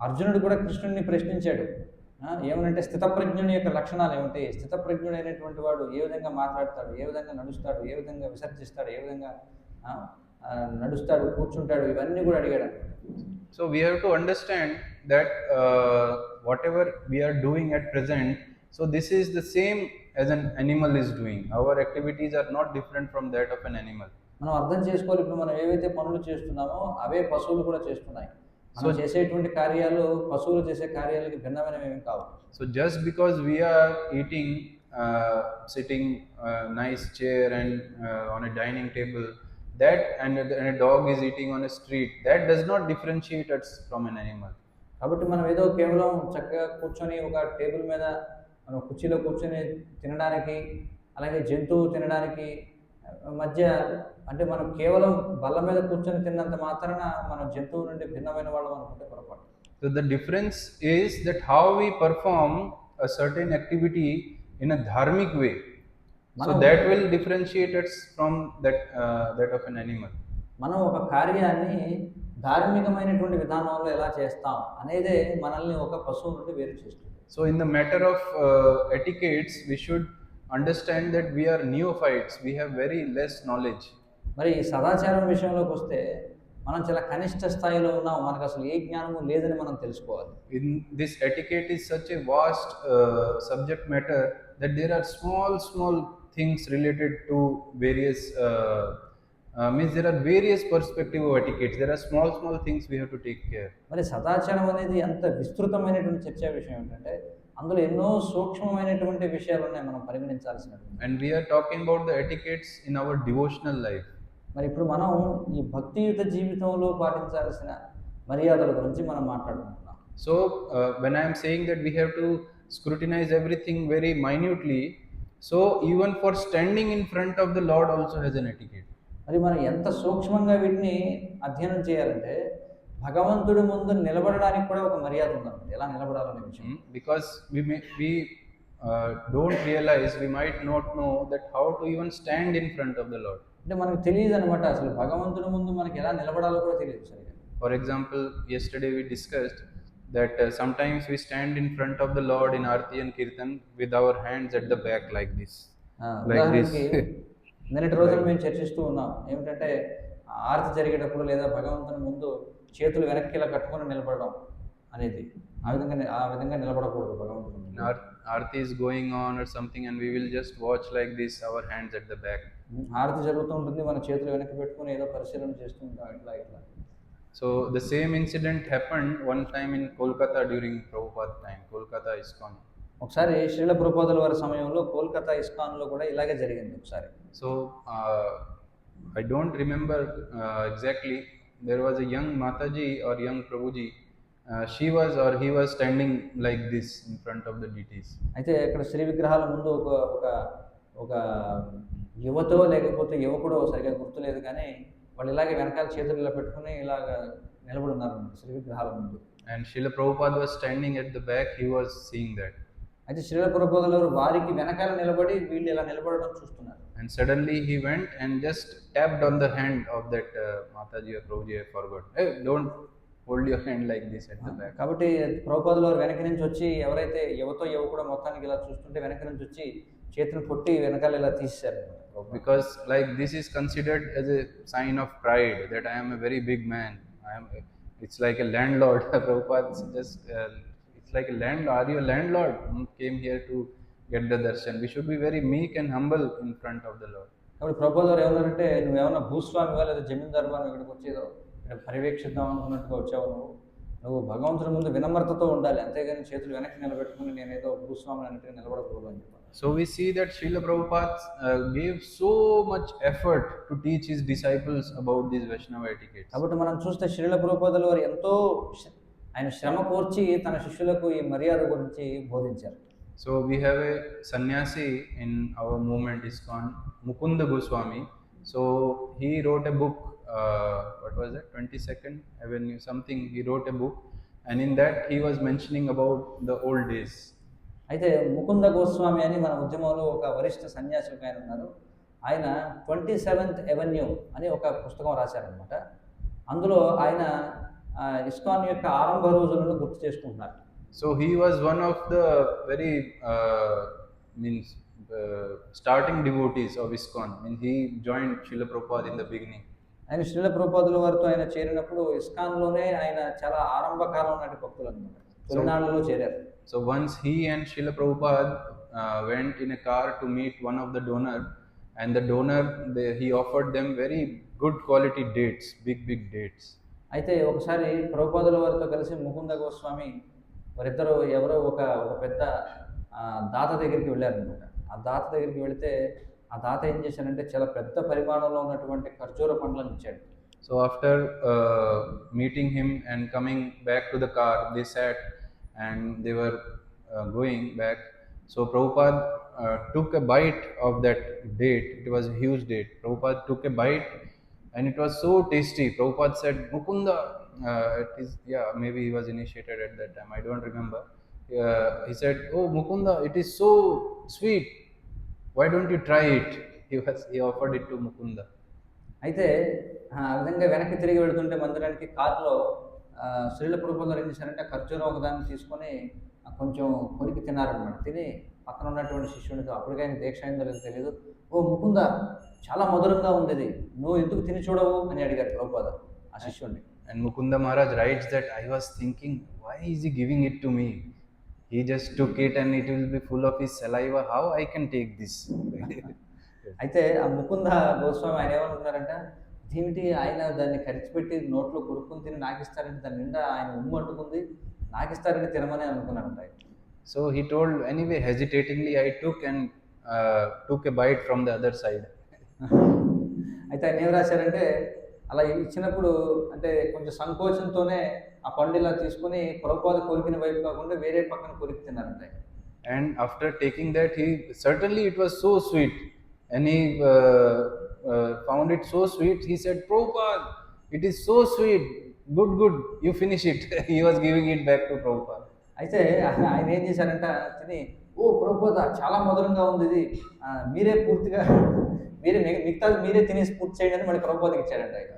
అర్జునుడు కూడా కృష్ణుడిని ప్రశ్నించాడు. ఏమనంటే స్థితప్రజ్ఞుని యొక్క లక్షణాలు ఏమిటి, స్థితప్రజ్ఞుడైనటువంటి వాడు ఏ విధంగా మాట్లాడతాడు, ఏ విధంగా నడుస్తాడు, ఏ విధంగా విసర్జిస్తాడు, ఏ విధంగా నడుస్తాడు, కూర్చుంటాడు, ఇవన్నీ కూడా అడిగాడు. So we have to understand that whatever we are doing at present, so this is the same as an animal is doing. Our activities are not different from that of an animal. మనం అర్థం చేసుకోవాలి, ఇప్పుడు మనం ఏవైతే పనులు చేస్తున్నామో అవే పశువులు కూడా చేస్తున్నాయి. మనం చేసేటువంటి కార్యాలు పశువులు చేసే కార్యాలకి భిన్నమైనవి ఏమీ కావు. So just because we are eating, sitting nice chair and on a dining table, that and a dog is eating on a street, that does not differentiate us from an animal. కాబట్టి మనం ఏదో కేవలం చక్కగా కూర్చొని ఒక table మీద మనం కుర్చీలో కూర్చొని తినడానికి అలాగే జంతువు తినడానికి మధ్య అంటే మనం కేవలం బల్ల మీద కూర్చొని తిన్నంత మాత్రాన మనం జంతువు నుండి భిన్నమైన వాళ్ళం అనుకుంటే పొరపాటు. So the difference is that how we perform a certain activity in a dharmic way. So that will differentiate us from that of an animal. మనం ఒక కార్యాన్ని ధార్మికమైనటువంటి విధానంలో ఎలా చేస్తాం అనేదే మనల్ని ఒక పశువు నుండి వేరు చేస్తుంది. So in the matter of etiquettes, we should understand that we are neophytes, we have very less knowledge. మరి ఈ సదాచారం విషయంలోకి వస్తే మనం చాలా కనిష్ట స్థాయిలో ఉన్నాం, మనకు అసలు ఏ జ్ఞానము లేదని మనం తెలుసుకోవాలి. In this etiquette is such a vast subject matter that there are small things related to various means there are various perspective of etiquette. There are small things we have to take care. మరి సదాచారం అనేది అంత విస్తృతమైనటువంటి చర్చా విషయం ఏంటంటే అందులో ఎన్నో సూక్ష్మమైనటువంటి విషయాలు ఉన్నాయి మనం పరిగణించాల్సినవి. And we are talking about the etiquettes in our devotional life. మరి ఇప్పుడు మనం ఈ భక్తియుత జీవితంలో పాటించాల్సిన మర్యాదల గురించి మనం మాట్లాడుకుంటున్నాం. So, when I am saying that we have to scrutinize everything very minutely, so even for standing in front of the Lord also has an etiquette. మరి మనం ఎంత సూక్ష్మంగా వీటిని అధ్యయనం చేయాలంటే భగవంతుడి ముందు నిలబడడానికి కూడా ఒక మర్యాద ఉందన్నమాట. ఎలా నిలబడాలనే విషయం. Because we don't realize, we might not know that how to even stand in front of the Lord. అంటే మనకు తెలియదు అనమాట, అసలు భగవంతుడి ముందు మనకి ఎలా నిలబడాలో కూడా తెలియదు సరిగా. For example, yesterday we discussed that sometimes we stand in front of the Lord in Aarti and Kirtan with our hands at the back like this. Like this. ఉదాహరణకి నిన్నటి రోజున మేము చర్చిస్తూ ఉన్నాం ఏమిటంటే ఆరతి జరిగేటప్పుడు లేదా భగవంతుని ముందు చేతులు వెనక్కి ఇలా కట్టుకొని నిలబడడం అనేది ఆ విధంగా నిలబడకూడదు భగవంతుని ముందు. Aarti is going on or something and we will just watch like this, our hands at the back. ఆరతి జరుగుతూ ఉంటుంది, మన చేతులు వెనక్కి పెట్టుకొని ఏదో పరిశీలన చేస్తూ ఉంటాం ఇట్లా ఇట్లా. So the same incident happened one time in Kolkata during Prabhupada time, Kolkata ISKCON. ఒకసారి శ్రీల ప్రభుపాదుల వారి సమయంలో కోల్కతా ఇస్కాన్లో కూడా ఇలాగే జరిగింది ఒకసారి. So I don't remember exactly. There was a young Mataji or young Prabhuji. She was or he was standing like this in front of the deities. అయితే ఇక్కడ శ్రీ విగ్రహాల ముందు ఒక యువతో లేకపోతే యువకుడో సరిగా గుర్తులేదు కానీ వాళ్ళు ఇలాగే వెనకాల చేతులు ఇలా పెట్టుకుని ఇలాగ నిలబడి ఉన్నారు శ్రీ విగ్రహాల ముందు. And Srila Prabhupada was standing at the back. He was seeing that. అయితే శ్రీల ప్రభుపాదుల వారు వారికి వెనకాల నిలబడి వీళ్ళు ఇలా నిలబడడం చూస్తున్నారు. And suddenly he went and just tapped on the hand of that Mataji or Prabhuji. I forgot. Hey, don't hold your hand like this at the back. కాబట్టి ప్రభుపాదుల వారు వెనక నుంచి వచ్చి ఎవరైతే యువతో యువకుడో మొత్తానికి ఇలా చూస్తుంటే వెనక నుంచి వచ్చి చేతిని కొట్టి వెనకాల ఇలా తీసేశారు. Because like this is considered as a sign of pride that I am a very big man. It's like a landlord. Prabhupada just it's like a landlord. Are you a landlord? Came here to get the darshan. We should be very meek and humble in front of the Lord. కాబట్టి ప్రభుపాదుల వారు ఏమన్నారంటే నువ్వేమన్నా భూస్వామివా లేదా జమీందారువా ఇక్కడికి వచ్చేదో ఇక్కడ పర్యవేక్షిద్దాం అనుకున్నట్టుగా వచ్చావు, నువ్వు భగవంతుడి ముందు వినమ్రతతో ఉండాలి, అంతేగాని చేతులు వెనక్కి నిలబెట్టుకుని నేనేదో భూస్వామి అన్నట్టుగా నిలబడకూడదు అని చెప్పాను. So we see that Srila Prabhupada gave so much effort to teach his disciples about these Vaishnava etiquettes. కాబట్టి మనం చూస్తే శ్రీల ప్రభుపాదుల వారు ఎంతో ఆయన శ్రమ కోర్చి తన శిష్యులకు ఈ మర్యాద గురించి బోధించారు. So we have a sannyasi in our movement ISKCON, Mukunda Goswami. So he wrote a book, what was it, 22nd Avenue something. He wrote a book and in that he was mentioning about the old days. అయితే ముకుంద గోస్వామి అని మన ఉద్యమంలో ఒక వరిష్ఠ సన్యాసి ఆయన ఉన్నారు. ఆయన 27th Avenue అని ఒక పుస్తకం రాశారనమాట. అందులో ఆయన ఇస్కాన్ యొక్క ఆరంభ రోజులను గుర్తు చేసుకుంటున్నారు. So he was one of the very starting devotees of ISKCON. He joined Srila Prabhupada in the beginning. ఆయన శ్రీల ప్రభుపాదుల వారితో ఆయన చేరినప్పుడు ఇస్కాన్లోనే ఆయన చాలా ఆరంభ కాలం నాటి భక్తులు అనమాట, తొలినాళ్ళలో చేరారు. So once he and Srila Prabhupada went in a car to meet one of the donor, and the donor he offered them very good quality dates, big dates. అయితే ఒకసారి ప్రభుపాదుల వారితో కలిసి ముకుంద గోస్వామి వారిద్దరూ ఎవరో ఒక పెద్ద దాత దగ్గరికి వెళ్ళారనమాట. ఆ దాత దగ్గరికి వెళితే ఆ దాత ఏం చేశారంటే చాలా పెద్ద పరిమాణంలో ఉన్నటువంటి ఖర్జూర పండ్లను ఇచ్చాడు. So after meeting him and coming back to the car, they sat and they were going back. So Prabhupada took a bite of that date. It was a huge date. Prabhupada took a bite and it was so tasty. Prabhupada said, Mukunda, it is, yeah, maybe he was initiated at that time, I don't remember. He said, oh Mukunda, it is so sweet. Why don't you try it? He offered it to Mukunda. అయితే ఆ విధంగా వెనక్కి తిరిగి వెళుతుంటే మందిరానికి కారులో శ్రీల ప్రభుపాదులు ఏం చేశారంటే ఖర్జూరం ఒకదాన్ని తీసుకొని కొంచెం కొరికి తిన్నారనమాట. తిని పక్కన ఉన్నటువంటి శిష్యునితో, అప్పటికే ఆయన దీక్ష అయిందో లేదో తెలియదు, ఓ ముకుంద చాలా మధురంగా ఉంది ఇది, నువ్వు ఎందుకు తిని చూడవు అని అడిగారు ప్రభుపాద ఆ శిష్యుడిని. And Mukunda Maharaj writes that I was thinking, why is he giving it to me? He just took it and it will be full of his saliva. How I can take this? అయితే ఆ ముకుంద గోస్వామి ఆయన ఏమనుకున్నారంట, దీనికి ఆయన దాన్ని ఖర్చుపెట్టి నోట్లో కొరుక్కుని తిని నాకిస్తారంటే దాని నిండా ఆయన ఉమ్ము అంటుకుంది, నాకిస్తారని తినమని అనుకున్నారంట. So he told, anyway, hesitatingly I took and took a bite from the other side. అయితే ఆయన ఏం రాశారంటే అలా ఇచ్చినప్పుడు అంటే కొంచెం సంకోచంతోనే ఆ పండు ఇలా తీసుకొని ప్రభుపాద కొరికిన వైపు కాకుండా వేరే పక్కన కొరికి తిన్నారంట. And after taking that, he certainly it was so sweet, and he found it so sweet. He said, "Prabhupada, it is so sweet. Good, good. You finish it." He was giving it back to Prabhupada. అయితే ఆయన ఏం చేశారంట తిని, ఓ ప్రభుపాద చాలా మధురంగా ఉంది ఇది, మీరే పూర్తిగా మిగతాది మీరే తినేసి పూర్తి చేయండి అని మళ్ళీ ప్రభుపాదకి ఇచ్చారంట ఆయన.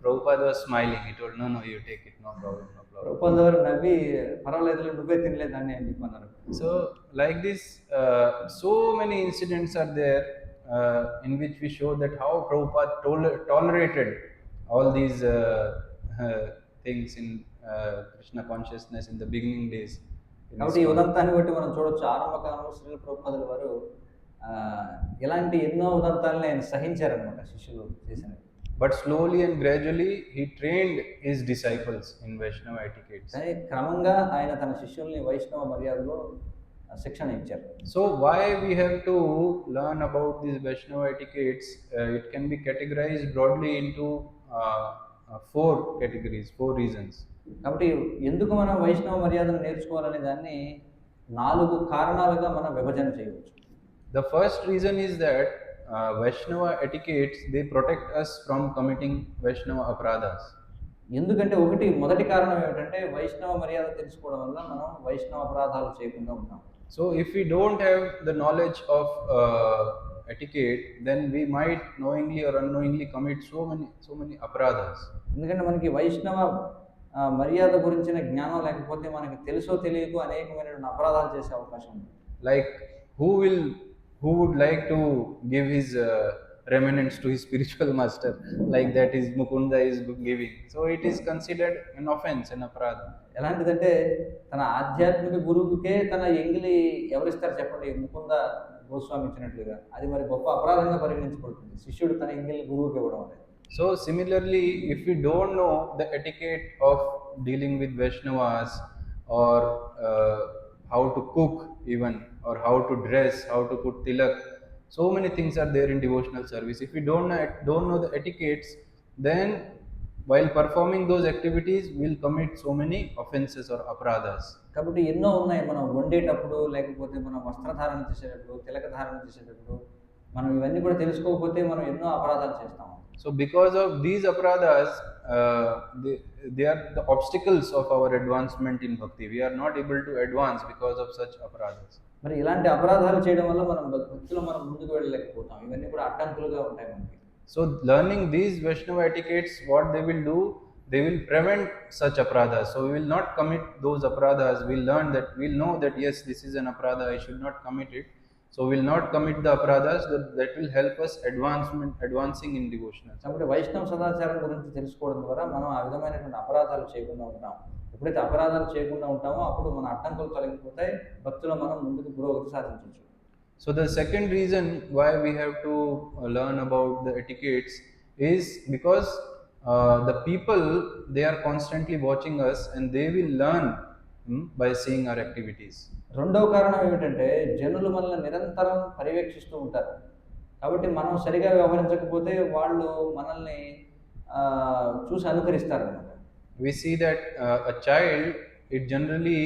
Prabhupada was smiling. He told, "No, no, you take it. No problem, no problem." Prabhupada గారు నవ్వి, పర్వాలేదు నువ్వే తినలేదాన్ని అని చెప్పన్నారు. So, like this, so many incidents are there in which we show that how Prabhupada tolerated all these things in Krishna consciousness in the beginning days. కాబట్టి ఈ ఉదంతాన్ని బట్టి మనం చూడొచ్చు, ఆరంభ కాలంలో శ్రీల ప్రభుపాదుల వారు ఇలాంటి ఎన్నో ఉదంతాలను ఆయన సహించారనమాట శిష్యులు చేసినవి. But slowly and gradually he trained his disciples in Vaishnava etiquettes. కానీ క్రమంగా ఆయన తన శిష్యుల్ని వైష్ణవ మర్యాదలో శిక్షణ ఇచ్చారు. So why we have to learn about these Vaishnava etiquettes? It can be categorized broadly into 4 categories, 4 reasons. కాబట్టి ఎందుకు మనం వైష్ణవ మర్యాదను నేర్చుకోవాలనే దాన్ని 4 కారణాలుగా మనం విభజన చేయవచ్చు. The first reason is that Vaishnava etiquettes, they protect us from committing Vaishnava aparadhas. ఎందుకంటే మొదటి కారణం ఏమిటంటే వైష్ణవ మర్యాద తెలుసుకోవడం వల్ల మనం వైష్ణవ అపరాధాలు చేయకుండా ఉంటాం. So if we don't have the knowledge of etiquette, then we might knowingly or unknowingly commit so many aparadhas. ఎందుకంటే మనకి వైష్ణవ మర్యాద గురించిన జ్ఞానం లేకపోతే మనకి తెలుసో తెలియకో అనేకమైన అపరాధాలు చేసే అవకాశం ఉంది. Like who would like to give his remnants to his spiritual master, like that is Mukunda is giving? So it is considered an offense, an aparadha. ఎలాంటిదంటే తన ఆధ్యాత్మిక గురువుకే తన ఎంగిలి ఎవరిస్తారు చెప్పండి, ముకుంద గోస్వామి ఇచ్చినట్లుగా, అది మరి గొప్ప అపరాధంగా పరిగణించబడుతుంది శిష్యుడు తన ఎంగిలి గురువుకి ఇవ్వడం అనేది. So similarly, if we don't know the etiquette of dealing with Vaishnavas, or how to cook even, or how to dress, how to put tilak, so many things are there in devotional service. If we don't know the etiquettes, then while performing those activities, we'll commit so many offenses or aparadhas. కాబట్టి ఎన్నో ఉన్నాయి, మనం వండేటప్పుడు లేకపోతే మనం వస్త్రధారణ చేసేటప్పుడు తిలక ధారణ చేసేటప్పుడు మనం ఇవన్నీ కూడా తెలుసుకోకపోతే మనం ఎన్నో అపరాధాలు చేస్తాము. So because of these aparadhas, they are the obstacles of our advancement in bhakti. We are not able to advance because of such aparadhas. మరి ఇలాంటి అపరాధాలు చేయడం వల్ల మనం భక్తిలో మనం ముందుకు వెళ్ళలేకపోతాం. ఇవన్నీ కూడా అడ్డంకులుగా ఉంటాయి మనకి. So learning these Vaishnava etiquettes, what they will do, they will prevent such aparadhas. So we will not commit those aparadhas. We'll know that yes, this is an aparadha, I should not commit it. So we will not commit the aparadhas. That will help us advancing in devotional. కాబట్టి వైష్ణవ సదాచారం గురించి తెలుసుకోవడం ద్వారా మనం ఆ విధమైనటువంటి అపరాధాలు చేయకుండా ఉంటాం. ఎప్పుడైతే అపరాధాలు చేయకుండా ఉంటామో అప్పుడు మన అడ్డంకులు తొలగిపోతాయి, భక్తిలో మనం ముందుకు పురోగతి సాధించవచ్చు. So the second reason why we have to learn about the etiquettes is because the people, they are constantly watching us and they will learn by seeing our activities. రెండవ కారణం ఏమిటంటే జనులు మనల్ని నిరంతరం పర్యవేక్షిస్తూ ఉంటారు. కాబట్టి మనం సరిగా వ్యవహరించకపోతే వాళ్ళు మనల్ని చూసి అనుకరిస్తారు అన్నమాట. We see that a child, it generally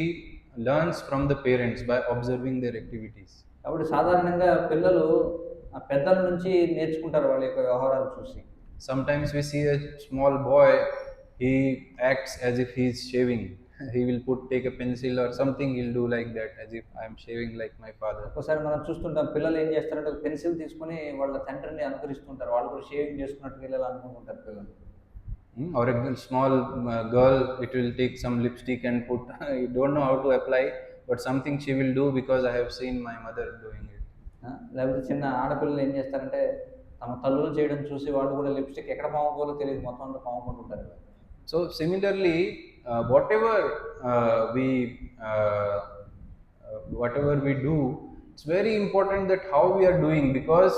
learns from the parents by observing their activities. కాబట్టి సాధారణంగా పిల్లలు పెద్దల నుంచి నేర్చుకుంటారు వాళ్ళ యొక్క వ్యవహారాలు చూసి. Sometimes we see a small boy, he acts as if he is shaving. He will take a pencil or something, he'll do like that, as if I am shaving like my father. ఒకసారి మనం చూస్తుంటాం పిల్లలు ఏం చేస్తారంటే ఒక pencil తీసుకొని వాళ్ళ తండ్రిని అనుకరిస్తుంటారు. వాళ్ళు కూడా షేవింగ్ చేసుకున్నట్టు వెళ్ళాలి అనుకుంటుంటారు పిల్లలు. Or a small girl, it will take some lipstick and put, you don't know how to apply, but something she will do because I have seen my mother doing it. లేకపోతే చిన్న ఆడపిల్లలు ఏం చేస్తారంటే తమ తల్లులు చేయడం చూసి వాళ్ళు కూడా లిప్స్టిక్ ఎక్కడ పాముకోవాలో తెలియదు, మొత్తం అంతా పాముకుంటుంటారు. So similarly, whatever we do, it's very important that how we are doing, because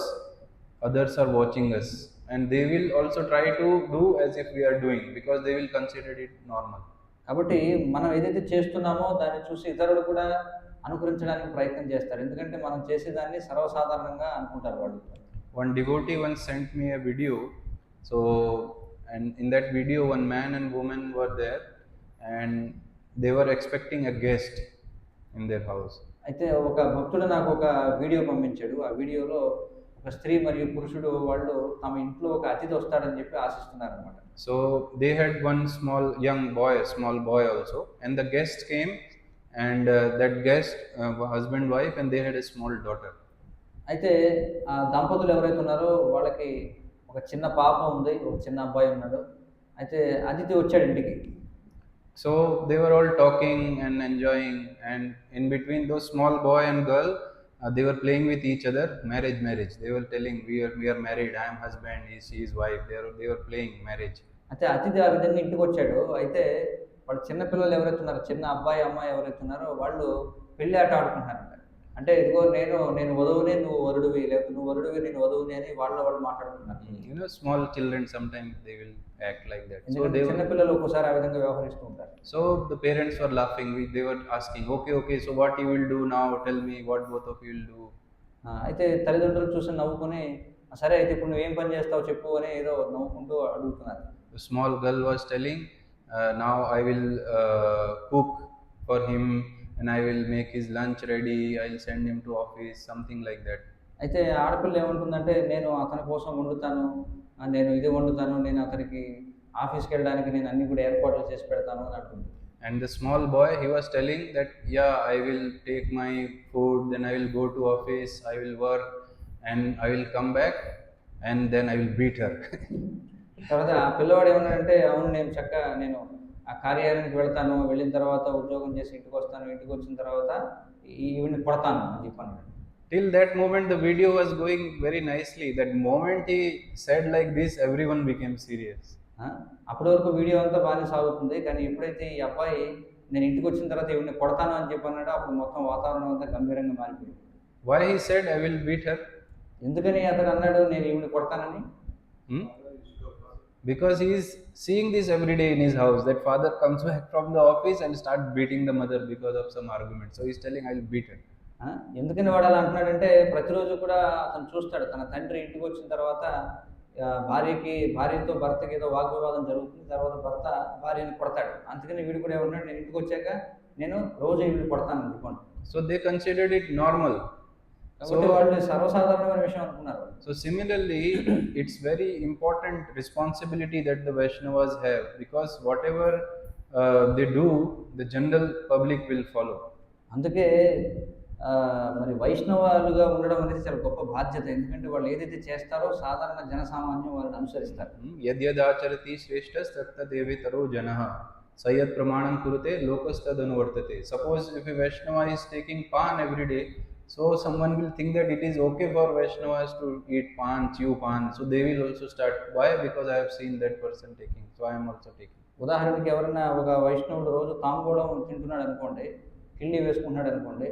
others are watching us and they will also try to do as if we are doing, because they will consider it normal. కాబట్టి మనం ఏదైతే చేస్తున్నామో దాన్ని చూసి ఇతరులు కూడా అనుకరించడానికి ప్రయత్నం చేస్తారు, ఎందుకంటే మనం చేసేదాన్ని సర్వసాధారణంగా అనుకుంటారు వాళ్ళు. One devotee once sent me a video, so and in that video one man and woman were there, and they were expecting a guest in their house. అయితే ఒక భక్తుడు నాకు ఒక వీడియో పంపించాడు. ఆ వీడియోలో ఒక స్త్రీ మరియు పురుషుడు వాళ్ళు తమ ఇంట్లో ఒక అతిథి వస్తాడని చెప్పి ఆశిస్తున్నారనమాట. So they had one small young boy, a small boy also, and the guest came, and that guest husband wife, and they had a small daughter. అయితే ఆ దంపతులు ఎవరైతే ఉన్నారో వాళ్ళకి ఒక చిన్న పాప ఉంది, ఒక చిన్న అబ్బాయి ఉన్నాడు. అయితే అతిథి వచ్చాడు ఇంటికి. So they were all talking and enjoying, and in between those small boy and girl, they were playing with each other. Marriage. They were telling, we are married. I am husband. She is wife. They were playing marriage. అయితే అతిథి ఆ విధంగా ఇంటికి వచ్చాడు. అయితే వాళ్ళు చిన్న పిల్లలు ఎవరైతే ఉన్నారో, చిన్న అబ్బాయి అమ్మాయి ఎవరైతే ఉన్నారో వాళ్ళు పెళ్లి ఆట ఆడుకుంటున్నారంట. అంటే ఇదిగో నేను వధువుని, నువ్వు వరుడివి, లేకపోతే నువ్వు వరుడివి, నేను వధువుని అని వాళ్ళు మాట్లాడుతున్నారు. You know, small children sometimes they will act like that. So ఎందుకంటే చిన్న పిల్లలు ఒక్కోసారి ఆ విధంగా వ్యవహరిస్తూ ఉంటారు. So the parents were laughing. They were asking, okay. So what you will do now? Tell me what both of you will do. అయితే తల్లిదండ్రులు చూసి నవ్వుకొని, సరే అయితే ఇప్పుడు నువ్వేం పని చేస్తావు చెప్పు అని ఏదో నవ్వుకుంటూ అడుగుతున్నారు. The small girl was telling, now I will cook for him, and I will make his lunch ready. I'll send him to office, something like that. అయితే ఆడపిల్ల ఏమంటుందంటే, నేను అతని కోసం వండుతాను, నేను ఇది వండుతాను, నేను అతనికి ఆఫీస్కి వెళ్ళడానికి నేను అన్ని కూడా ఏర్పాట్లు చేసి పెడతాను అని అంటుంది. And the small boy, he was telling that, yeah, I will take my food, then I will go to office, I will work, and I will come back, and then I will beat her. తర్వాత ఆ పిల్లవాడు ఏమన్నాడంటే, అవును నేను ఆ కార్యాలయానికి వెళ్తాను, వెళ్ళిన తర్వాత ఉద్యోగం చేసి ఇంటికి వస్తాను, ఇంటికి వచ్చిన తర్వాత ఈవిని కొడతాను అని చెప్పాను. Till that moment the video was going very nicely. That moment he said like this, everyone became serious. అప్పటి వరకు వీడియో అంతా బాగానే సాగుతుంది. కానీ ఎప్పుడైతే ఈ అబ్బాయి నేను ఇంటికి వచ్చిన తర్వాత ఈవిని కొడతాను అని చెప్పన్నాడో అప్పుడు మొత్తం వాతావరణం అంతా గంభీరంగా మారిపోయింది. Why he said I will beat her? ఎందుకని అతను అన్నాడు నేను ఈవిని కొడతానని? Because he is seeing this every day in his house, that father comes back from the office and start beating the mother because of some argument. So he is telling I will beat her. ఎందుకని వాడు అలా అంటున్నాడంటే, ప్రతిరోజు కూడా అతను చూస్తాడు తన తండ్రి ఇంటికి వచ్చిన తర్వాత భార్యతో భర్తకి ఏదో వాగ్వివాదం జరుగుతుంది, తర్వాత భర్త భార్యని కొడతాడు. అందుకని వీడు కూడా ఏమన్నాడు, నేను ఇంటికి వచ్చాక నేను రోజు వీడిని కొడతాను అనుకోండి. So they considered it normal. కాబట్టి వాళ్ళు సర్వసాధారణమైన విషయం అనుకున్నారు. So similarly, it's very important responsibility that the Vaishnavas have, because whatever they do, the general public will follow. అందుకే మరి వైష్ణవాలుగా ఉండడం అనేది చాలా గొప్ప బాధ్యత. ఎందుకంటే వాళ్ళు ఏదైతే చేస్తారో సాధారణ జనసామాన్యం వాళ్ళని అనుసరిస్తారు. యద్యదాచరతి శ్రేష్టస్ తత్తదేవేతరో జనః సయత్ ప్రమాణం కురుతే లోకస్తదనువర్తతే. Suppose if a Vaishnava is taking pan every day, so someone will think that it is okay for Vaishnavas to eat pan, chew pan. So they will also start. Why? Because I have seen that person taking, so I am also taking. ఉదాహరణకి ఎవరైనా ఒక వైష్ణవుడు రోజు తాంబూలం తింటున్నాడు అనుకోండి, కిళ్ళి వేసుకుంటున్నాడు అనుకోండి,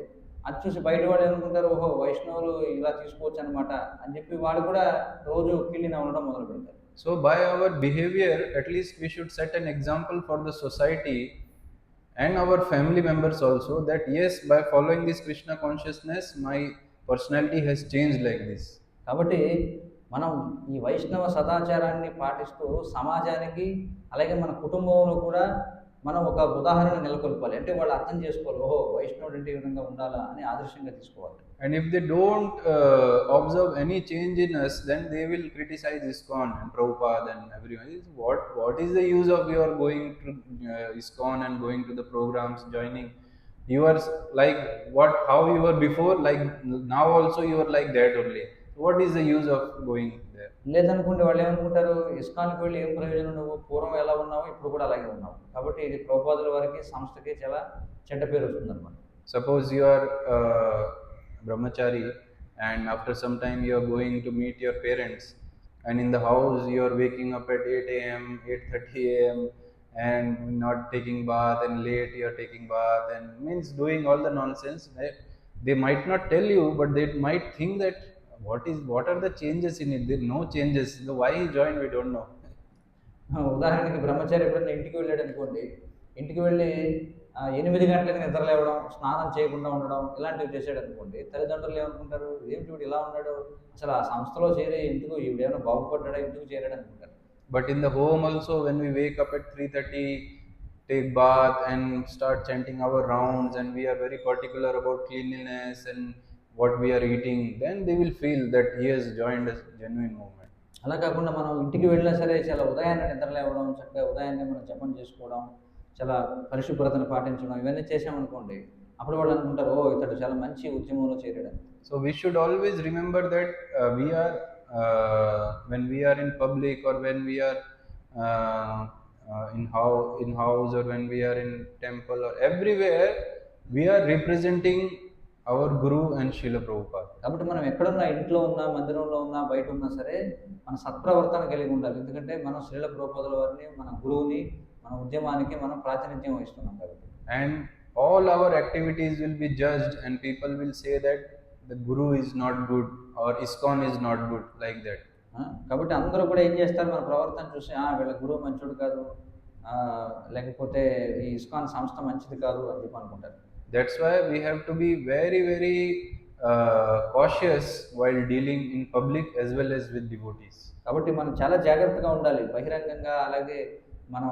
అది చూసి బయట వాళ్ళు ఏమనుకుంటారు, ఓహో వైష్ణవులు ఇలా తీసుకోవచ్చు అనమాట అని చెప్పి వాళ్ళు కూడా రోజు కిళ్ళిని ఉండడం మొదలు పెడతారు. So by our behavior, at least we should set an example for the society and our family members also, that yes, by following this Krishna consciousness, my personality has changed like this. కాబట్టి మనం ఈ వైష్ణవ సదాచారాన్ని పాటిస్తూ సమాజానికి అలాగే మన కుటుంబంలో కూడా మనం ఒక ఉదాహరణ నెలకొల్పాలి. అంటే వాళ్ళు అర్థం చేసుకోవాలి, ఓహో వైష్ణవుడు అంటే ఈ విధంగా ఉండాలా అని ఆదర్శంగా తీసుకోవాలి. And if they don't observe any change in us, then they will criticize ISKCON and Prabhupada and everyone. What is the use of your going to ISKCON and going to the programs, joining? You are like how you were before, like now also you are like that only. What is the use of going there? లేదనుకుంటే వాళ్ళు ఏమనుకుంటారు, ఇస్కాన్కి వెళ్ళి ఏం ప్రయోజనం, నువ్వు పూర్వం ఎలా ఉన్నావు ఇప్పుడు కూడా అలాగే ఉన్నావు. కాబట్టి ఇది ప్రభుపాదుల వారికి సంస్థకి చాలా చెడ్డ పేరు వస్తుంది అనమాట. Suppose you are brahmachari, and after some time you are going to meet your parents, and in the house you are waking up at 8 a.m., 8:30 a.m. and not taking bath, and late you are taking bath, and means doing all the nonsense. They might not tell you, but they might think that what are the changes in it? There are no changes. Why he joined, we don't know. ఉదాహరణకి బ్రహ్మచారి ఎప్పుడైనా ఇంటికి వెళ్ళాడు అనుకోండి, ఇంటికి వెళ్ళి 8 గంటలకు నిద్ర లేవడం, స్నానం చేయకుండా ఉండడం ఇలాంటివి చేసాడు అనుకోండి, తల్లిదండ్రులు ఏమనుకుంటారు, ఏమిటి వీడు ఇలా ఉన్నాడు, అసలు ఆ సంస్థలో చేరి ఎందుకు ఈవిడేమైనా బాగుపడ్డా, ఎందుకు చేరాడు అనుకుంటారు. But in the home also, when we wake up at 3:30, take bath and start chanting our rounds, and we are very particular about cleanliness and what we are eating, then they will feel that he has joined a genuine movement. అలా కాకుండా మనం ఇంటికి వెళ్ళినా సరే చాలా ఉదయాన్నే నిద్ర లేవడం, చక్కగా ఉదయాన్నే మనం జపం చేసుకోవడం, చాలా పరిశుభ్రతను పాటించడం ఇవన్నీ చేసామనుకోండి, అప్పుడు వాళ్ళు అనుకుంటారు, ఓ ఇతడు చాలా మంచి ఉద్యమంలో చేరాడని. So we should always remember that we are when we are in public, or when we are uh, in house, or when we are in temple, or everywhere, we are representing our Guru and Srila Prabhupada. కాబట్టి మనం ఎక్కడున్నా, ఇంట్లో ఉన్నా, మందిరంలో ఉన్నా, బయట ఉన్నా సరే మన సత్ప్రవర్తన కలిగి ఉండాలి. ఎందుకంటే మనం శ్రీల ప్రభుపాదుల వారిని, మన గురువుని, మన ఉద్యమానికి మనం ప్రాతినిధ్యం వహిస్తున్నాం కాబట్టి. And all our activities will be judged, and people will say that the Guru is not good, or ISKCON is not good, like that. కాబట్టి అందరూ కూడా ఏం చేస్తారు, మన ప్రవర్తన చూసి వీళ్ళ గురువు మంచోడు కాదు, లేకపోతే ఈ ఇస్కాన్ సంస్థ మంచిది కాదు అని చెప్పి అనుకుంటారు. That's why we have to be very, very cautious while dealing in public as well as with devotees. కాబట్టి మనం చాలా జాగ్రత్తగా ఉండాలి బహిరంగంగా, అలాగే మనం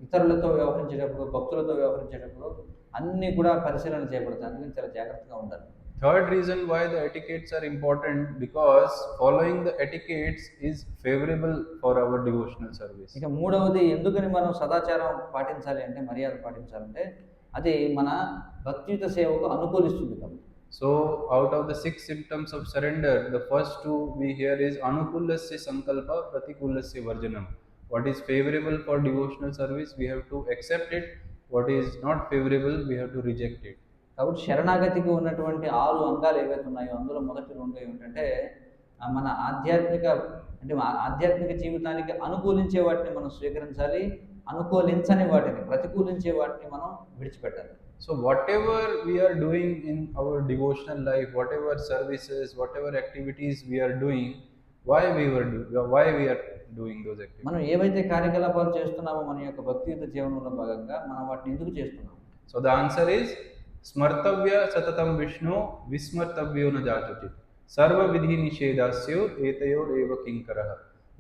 ఇతరులతో వ్యవహరించేటప్పుడు, భక్తులతో వ్యవహరించేటప్పుడు అన్నీ కూడా పరిశీలన చేయబడతాయి. అందుకని చాలా జాగ్రత్తగా ఉండాలి. Third reason why the etiquettes are important, because following the etiquettes is favorable for our devotional service. ఇక మూడవది ఎందుకని మనం సదాచారం పాటించాలి అంటే, మర్యాద పాటించాలంటే, అది మన భక్తియుత సేవకు అనుకూలిస్తుంది కాబట్టి. So out of the 6 symptoms of surrender, the first 2 we hear is anukulasya sankalpa, pratikulasya varjanam. What is favorable for devotional service, we have to accept it. What is not favorable, we have to reject it. కాబట్టి శరణాగతికి ఉన్నటువంటి 6 అంగాలు ఏవైతే ఉన్నాయో, అందులో మొదటి 2 ఏమిటంటే, మన ఆధ్యాత్మిక జీవితానికి అనుకూలించే వాటిని మనం స్వీకరించాలి, అనుకూలించని వాటిని, ప్రతికూలించే వాటిని మనం విడిచిపెట్టాలి. So whatever we are doing in our devotional life, whatever services, whatever activities we are doing, why we are doing those activities? మనం ఏవైతే కార్యకలాపాలు చేస్తున్నామో మన యొక్క భక్తియుత జీవనంలో భాగంగా మనం వాటిని ఎందుకు చేస్తున్నాం? So the answer is స్మర్తవ్య సతతం విష్ణు విస్మర్తవ్యో న జాచుచిత్ సర్వ విధి నిషేధాస్యో ఏతయోర్ ఏవ కింకరః.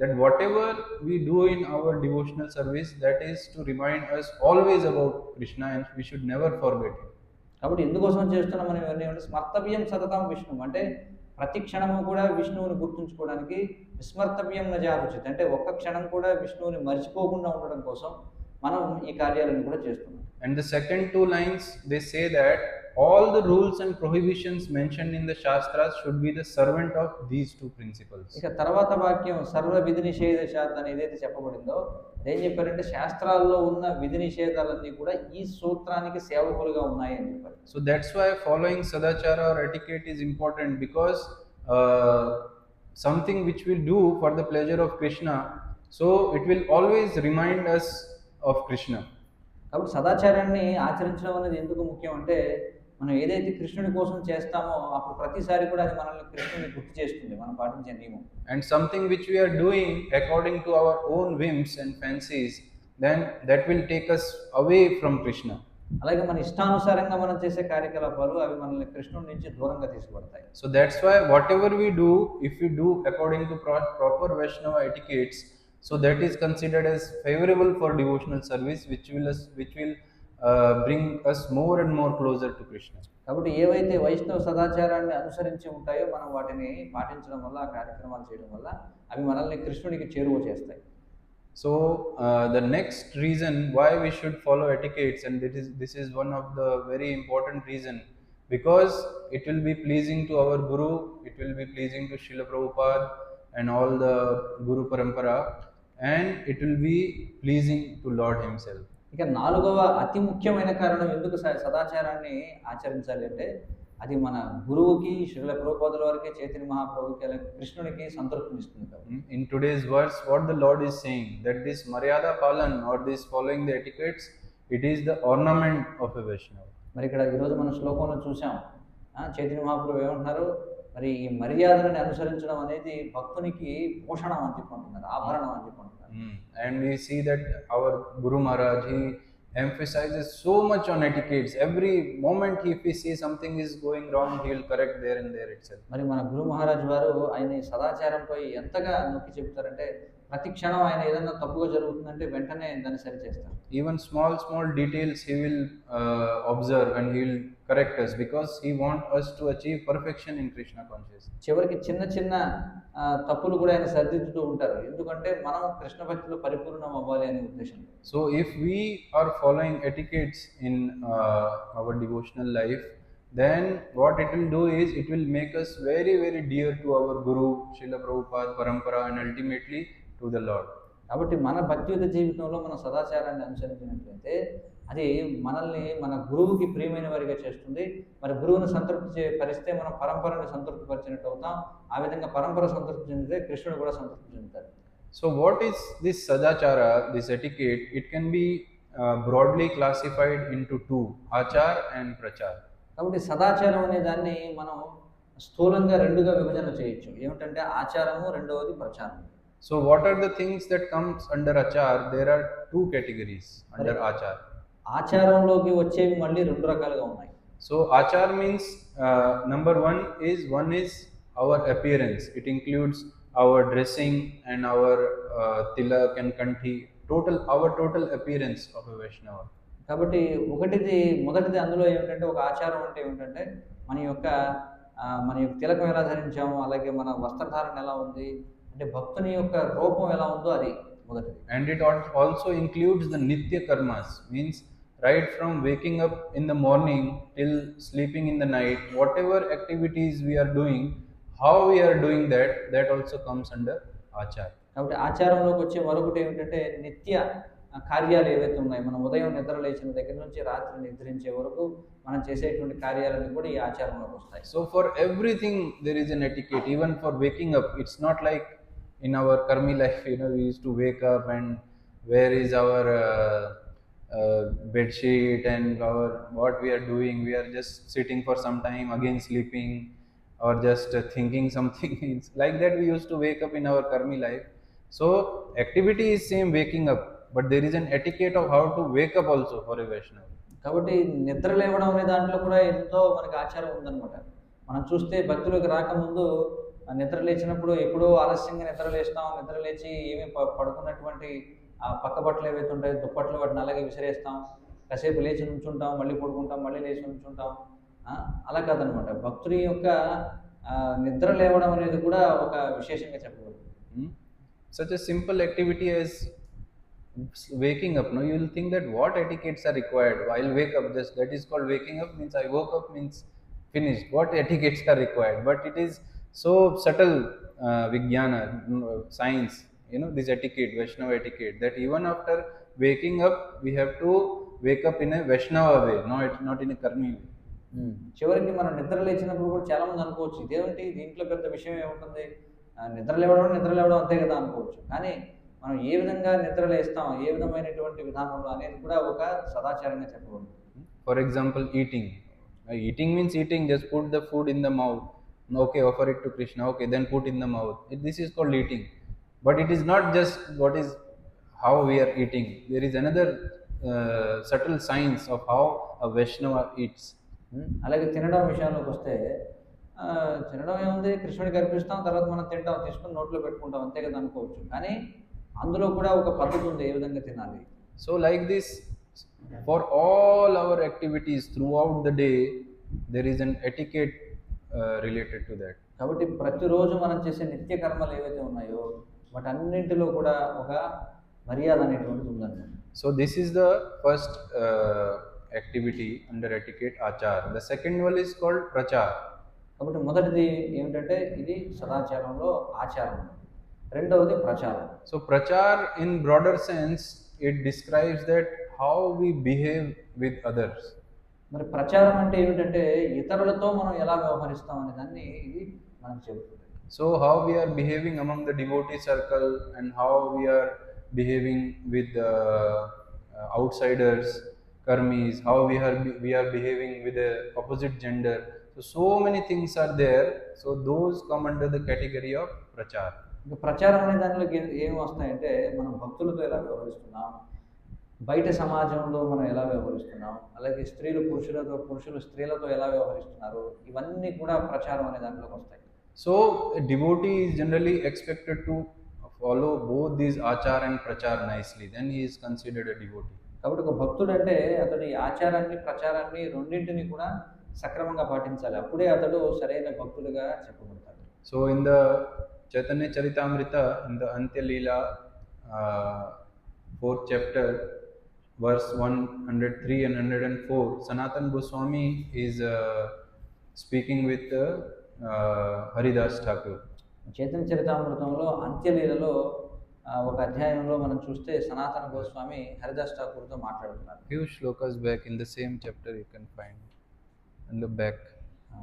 That whatever we do in our devotional service, that is to remind us always about Krishna, and we should never forget him. కాబట్టి ఎందుకోసం చేస్తున్నాం మనం ఇవన్నీ అంటే, స్మర్తవ్యం సతతం విష్ణు అంటే ప్రతి క్షణము కూడా విష్ణువుని గుర్తుంచుకోవడానికి, విస్మర్తవ్యం న జాచుచిత్ అంటే ఒక్క క్షణం కూడా విష్ణువుని మర్చిపోకుండా ఉండడం కోసం మనం ఈ కార్యాలను కూడా చేస్తున్నాం. And the second 2 lines, they say that all the rules and prohibitions mentioned in the Shastras should be the servant of these 2 principles. ఇక తర్వాత వాక్యం సర్వ విధి నిషేధాత్ అని ఏదైతే చెప్పబడిందో, ఏం చెప్పారంటే శాస్త్రాల్లో ఉన్న విధి నిషేధాలన్నీ కూడా ఈ సూత్రానికి సేవకులుగా ఉన్నాయి అని చెప్పారు. So that's why following sadachara or etiquette is important, because something which we do for the pleasure of Krishna, so it will always remind us of Krishna. కాబట్టి సదాచారాన్ని ఆచరించడం అనేది ఎందుకు ముఖ్యం అంటే, మనం ఏదైతే కృష్ణుడి కోసం చేస్తామో అప్పుడు ప్రతిసారి కూడా అది మనల్ని కృష్ణుని గుర్తు చేస్తుంది, మనం పాటించే నియమం. And something which we are doing according to our own whims and fancies, then that will take us away from Krishna. అలాగే మన ఇష్టానుసారంగా మనం చేసే కార్యకలాపాలు అవి మనల్ని కృష్ణుడి నుంచి దూరంగా తీసుకుపడతాయి. So that's why whatever we do, if we do according to proper Vaishnava etiquettes, so that is considered as favorable for devotional service, which will bring us more and more closer to Krishna. కాబట్టి ఏవైతే వైష్ణవ సదాచారాన్ని అనుసరించి ఉంటాయో మనం వాటిని పాటించడం వల్ల, ఆ కార్యక్రమాలు చేయడం వల్ల అవి మనల్ని కృష్ణుడికి చేరువ చేస్తాయి. So the next reason why we should follow etiquettes, and this is one of the very important reason, because it will be pleasing to our Guru, it will be pleasing to Srila Prabhupada and all the Guru Parampara, and it will be pleasing to Lord himself. ఇక 4వ అతి ముఖ్యమైన కారణం ఎందుకు సదాచారాన్ని ఆచరించాలి అంటే, అది మన గురువుకి, శ్రీల ప్రభుపాదుల వారికి, చైతన్య మహాప్రభుకి, అలాగే కృష్ణుడికి సంతృప్తినిస్తుంది కాబట్టి. In today's verse, what the Lord is saying, that this Maryada Palan, or this following the etiquettes, it is the ornament of a Vaishnava. మరి ఇక్కడ ఈరోజు మన శ్లోకంలో చూసాం, చైతన్య మహాప్రభు ఏమంటున్నారు, మరి ఈ మర్యాదలను అనుసరించడం అనేది భక్తునికి భూషణం అని చెప్పుకుంటున్నారు, ఆభరణం అని చెప్పుకుంటున్నారు. And we see that our Guru Maharaj, he emphasizes so much on etiquettes. Every moment if he sees something is going wrong, he will correct there and there itself. మరి మన గురు మహారాజ్ వారు ఆయన సదాచారంపై ఎంతగా నొక్కి చెప్తారంటే, ప్రతి క్షణం ఆయన ఏదైనా తప్పుగా జరుగుతుందంటే వెంటనే దాన్ని సరిచేస్తారు. Even small, small details he will observe and he will correct us because he wants us to achieve perfection in Krishna consciousness. చివరికి చిన్న చిన్న తప్పులు కూడా ఆయన సరిదిద్దుతూ ఉంటారు. ఎందుకంటే మనం కృష్ణ భక్తిలో పరిపూర్ణం అవ్వాలి అనే ఉద్దేశంతో. So if we are following etiquettes in our devotional life, then what it will do is it will make us very, very dear to our Guru, Srila Prabhupada, Parampara, and ultimately to the Lord. కాబట్టి మన భక్తియుత జీవితంలో మన సదాచారాన్ని అనుసరించినట్లయితే అది మనల్ని మన గురువుకి ప్రియమైన వారిగా చేస్తుంది. మరి గురువుని సంతృప్తి పరిస్తే మనం పరంపరని సంతృప్తి పరిచినట్టు అవుతాం. ఆ విధంగా పరంపర సంతృప్తి చెందితే కృష్ణుడు కూడా సంతృప్తి చెందుతారు. So what is this sadachara, this etiquette? It can be broadly classified into two, achar and prachar. కాబట్టి సదాచారం అనే దాన్ని మనం స్థూలంగా రెండుగా విభజన చేయొచ్చు. ఏమిటంటే ఆచారము, రెండవది ప్రచారం. So what are the things that comes under achar? There are two categories under achar. ఆచారంలోకి వచ్చేవి మళ్ళీ రెండు రకాలుగా ఉన్నాయి. So achar means number one is our appearance. It includes our dressing and our tilak and kanthi, our total appearance of a Vaishnava. కాబట్టి మొదటిది అందులో ఏమిటంటే ఒక ఆచారం అంటే ఏమిటంటే మన యొక్క తిలకం ఎలా ధరించాము, అలాగే మన వస్త్రధారణ ఎలా ఉంది, అంటే భక్తుని యొక్క రూపం ఎలా ఉందో అది మొదటిది. And it also includes the nitya karmas, means right from waking up in the morning till sleeping in the night, whatever activities we are doing, how we are doing that also comes under achar. కాబట్టి ఆచారంలోకి వచ్చే మరొకటి ఏమిటంటే నిత్య కార్యాలు ఏవైతే ఉన్నాయి, మనం ఉదయం నిద్ర లేచిన దగ్గర నుంచి రాత్రి నిద్రించే వరకు మనం చేసేటువంటి కార్యాలన్నీ కూడా ఈ ఆచారంలోకి వస్తాయి. So for everything there is an etiquette, even for waking up. It's not like in our karmi life, we used to wake up and where is our bed sheet and what we are doing. We are just sitting for some time, again sleeping, or just thinking something. It's like that we used to wake up in our karmi life. So activity is same, waking up, but there is an etiquette of how to wake up also for a Vaishnava. కాబట్టి నిద్ర లేవడం అనే దాంట్లో కూడా ఎంతో మనకి ఆచారం ఉందన్నమాట. మనం చూస్తే భక్తులకు రాకముందు నిద్ర లేచినప్పుడు ఎప్పుడో ఆలస్యంగా నిద్ర లేచి ఏమి పడుకున్నటువంటి ఆ పక్క బట్టలు ఏవైతే ఉంటాయో దుప్పట్లు వాటిని అలాగే విసిరేస్తాం, కాసేపు లేచి నుంచుంటాం, మళ్ళీ పడుకుంటాం, మళ్ళీ లేచి నుంచుంటాం. అలా కాదనమాట. భక్తుడి యొక్క నిద్ర లేవడం అనేది కూడా ఒక విశేషంగా చెప్పబడుతుంది. Such a simple activity as waking up, you will think that what etiquettes are required. I'll wake up, just that is called waking up, means I woke up, means finished. What etiquettes are required? But it is so subtle, Vijnana, science, this etiquette, Vaishnava etiquette, that even after waking up, we have to wake up in a Vaishnava way, not in a karmi way. చివరికి మనం నిద్ర లేచినప్పుడు కూడా చాలా మంది అనుకోవచ్చు, ఇదేమిటి దీంట్లో పెద్ద విషయం ఏముంటుంది, నిద్ర లేవడం అంతే కదా అనుకోవచ్చు. కానీ మనం ఏ విధంగా నిద్ర లేస్తాం, ఏ విధమైనటువంటి విధానంలో అనేది కూడా ఒక సదాచారంగా చెప్పబడుతుంది. For example, eating. Eating means eating, just put the food in the mouth. Okay, offer it to Krishna. Okay, then put in the mouth. This is called eating. But it is not just how we are eating. There is another subtle science of how a Vaishnava eats. అలాగే తినడం విషయంలోకి వస్తే తినడం ఏముంది, కృష్ణుడికి అర్పిస్తాం, తర్వాత మనం తింటాం, తీసుకుని నోట్లో పెట్టుకుంటాం, అంతే కదా అనుకోవచ్చు. కానీ అందులో కూడా ఒక పద్ధతి ఉంది ఏ విధంగా తినాలి. So like this, for all our activities throughout the day, there is an etiquette related to that. కాబట్టి ప్రతిరోజు మనం చేసే నిత్య కర్మలు ఏవైతే ఉన్నాయో వాటన్నింటిలో కూడా ఒక మర్యాద అనేటువంటిది ఉందన్నమాట. So this is the first activity under etiquette, achar. The second one is called prachar. కాబట్టి మొదటిది ఏమిటంటే ఇది సదాచారంలో ఆచారం, రెండవది ప్రచారం. So prachar in broader sense, it describes that how we behave with others. మరి ప్రచారం అంటే ఏమిటంటే ఇతరులతో మనం ఎలా వ్యవహరిస్తాం అనే దాన్ని ఇది మనకు చెబుతుంది. So how we are behaving among the devotee circle and how we are behaving with outsiders, karmis, how we are behaving with the opposite gender. So many things are there. So those come under the category of prachar. ఇంకా ప్రచారం అనే దానిలోకి ఏమి వస్తాయంటే మనం భక్తులతో ఎలా వ్యవహరిస్తున్నాం, బయట సమాజంలో మనం ఎలా వ్యవహరిస్తున్నాం, అలాగే పురుషులు స్త్రీలతో ఎలా వ్యవహరిస్తున్నారు, ఇవన్నీ కూడా ప్రచారం అనే దాంట్లోకి వస్తాయి. So a devotee is generally expected to follow both these achar and prachar nicely, then he is considered a devotee. కాబట్టి ఒక భక్తుడు అంటే అతడు ఈ ఆచారాన్ని ప్రచారాన్ని రెండింటిని కూడా సక్రమంగా పాటించాలి, అప్పుడే అతడు సరైన భక్తుడిగా చెప్పబడతాడు. So in the Chaitanya Charitamrita, in the Antya Leela, 4th chapter, verse 103 and 104, Sanatana Goswami is speaking with Haridas Thakur. Chaitanya చరితామృతంలో అంత్యలీలలో ఒక అధ్యాయంలో మనం చూస్తే సనాతన గోస్వామి హరిదాస్ ఠాకూర్తో మాట్లాడుతున్నారు. Few shlokas back in the same chapter you can find in the back,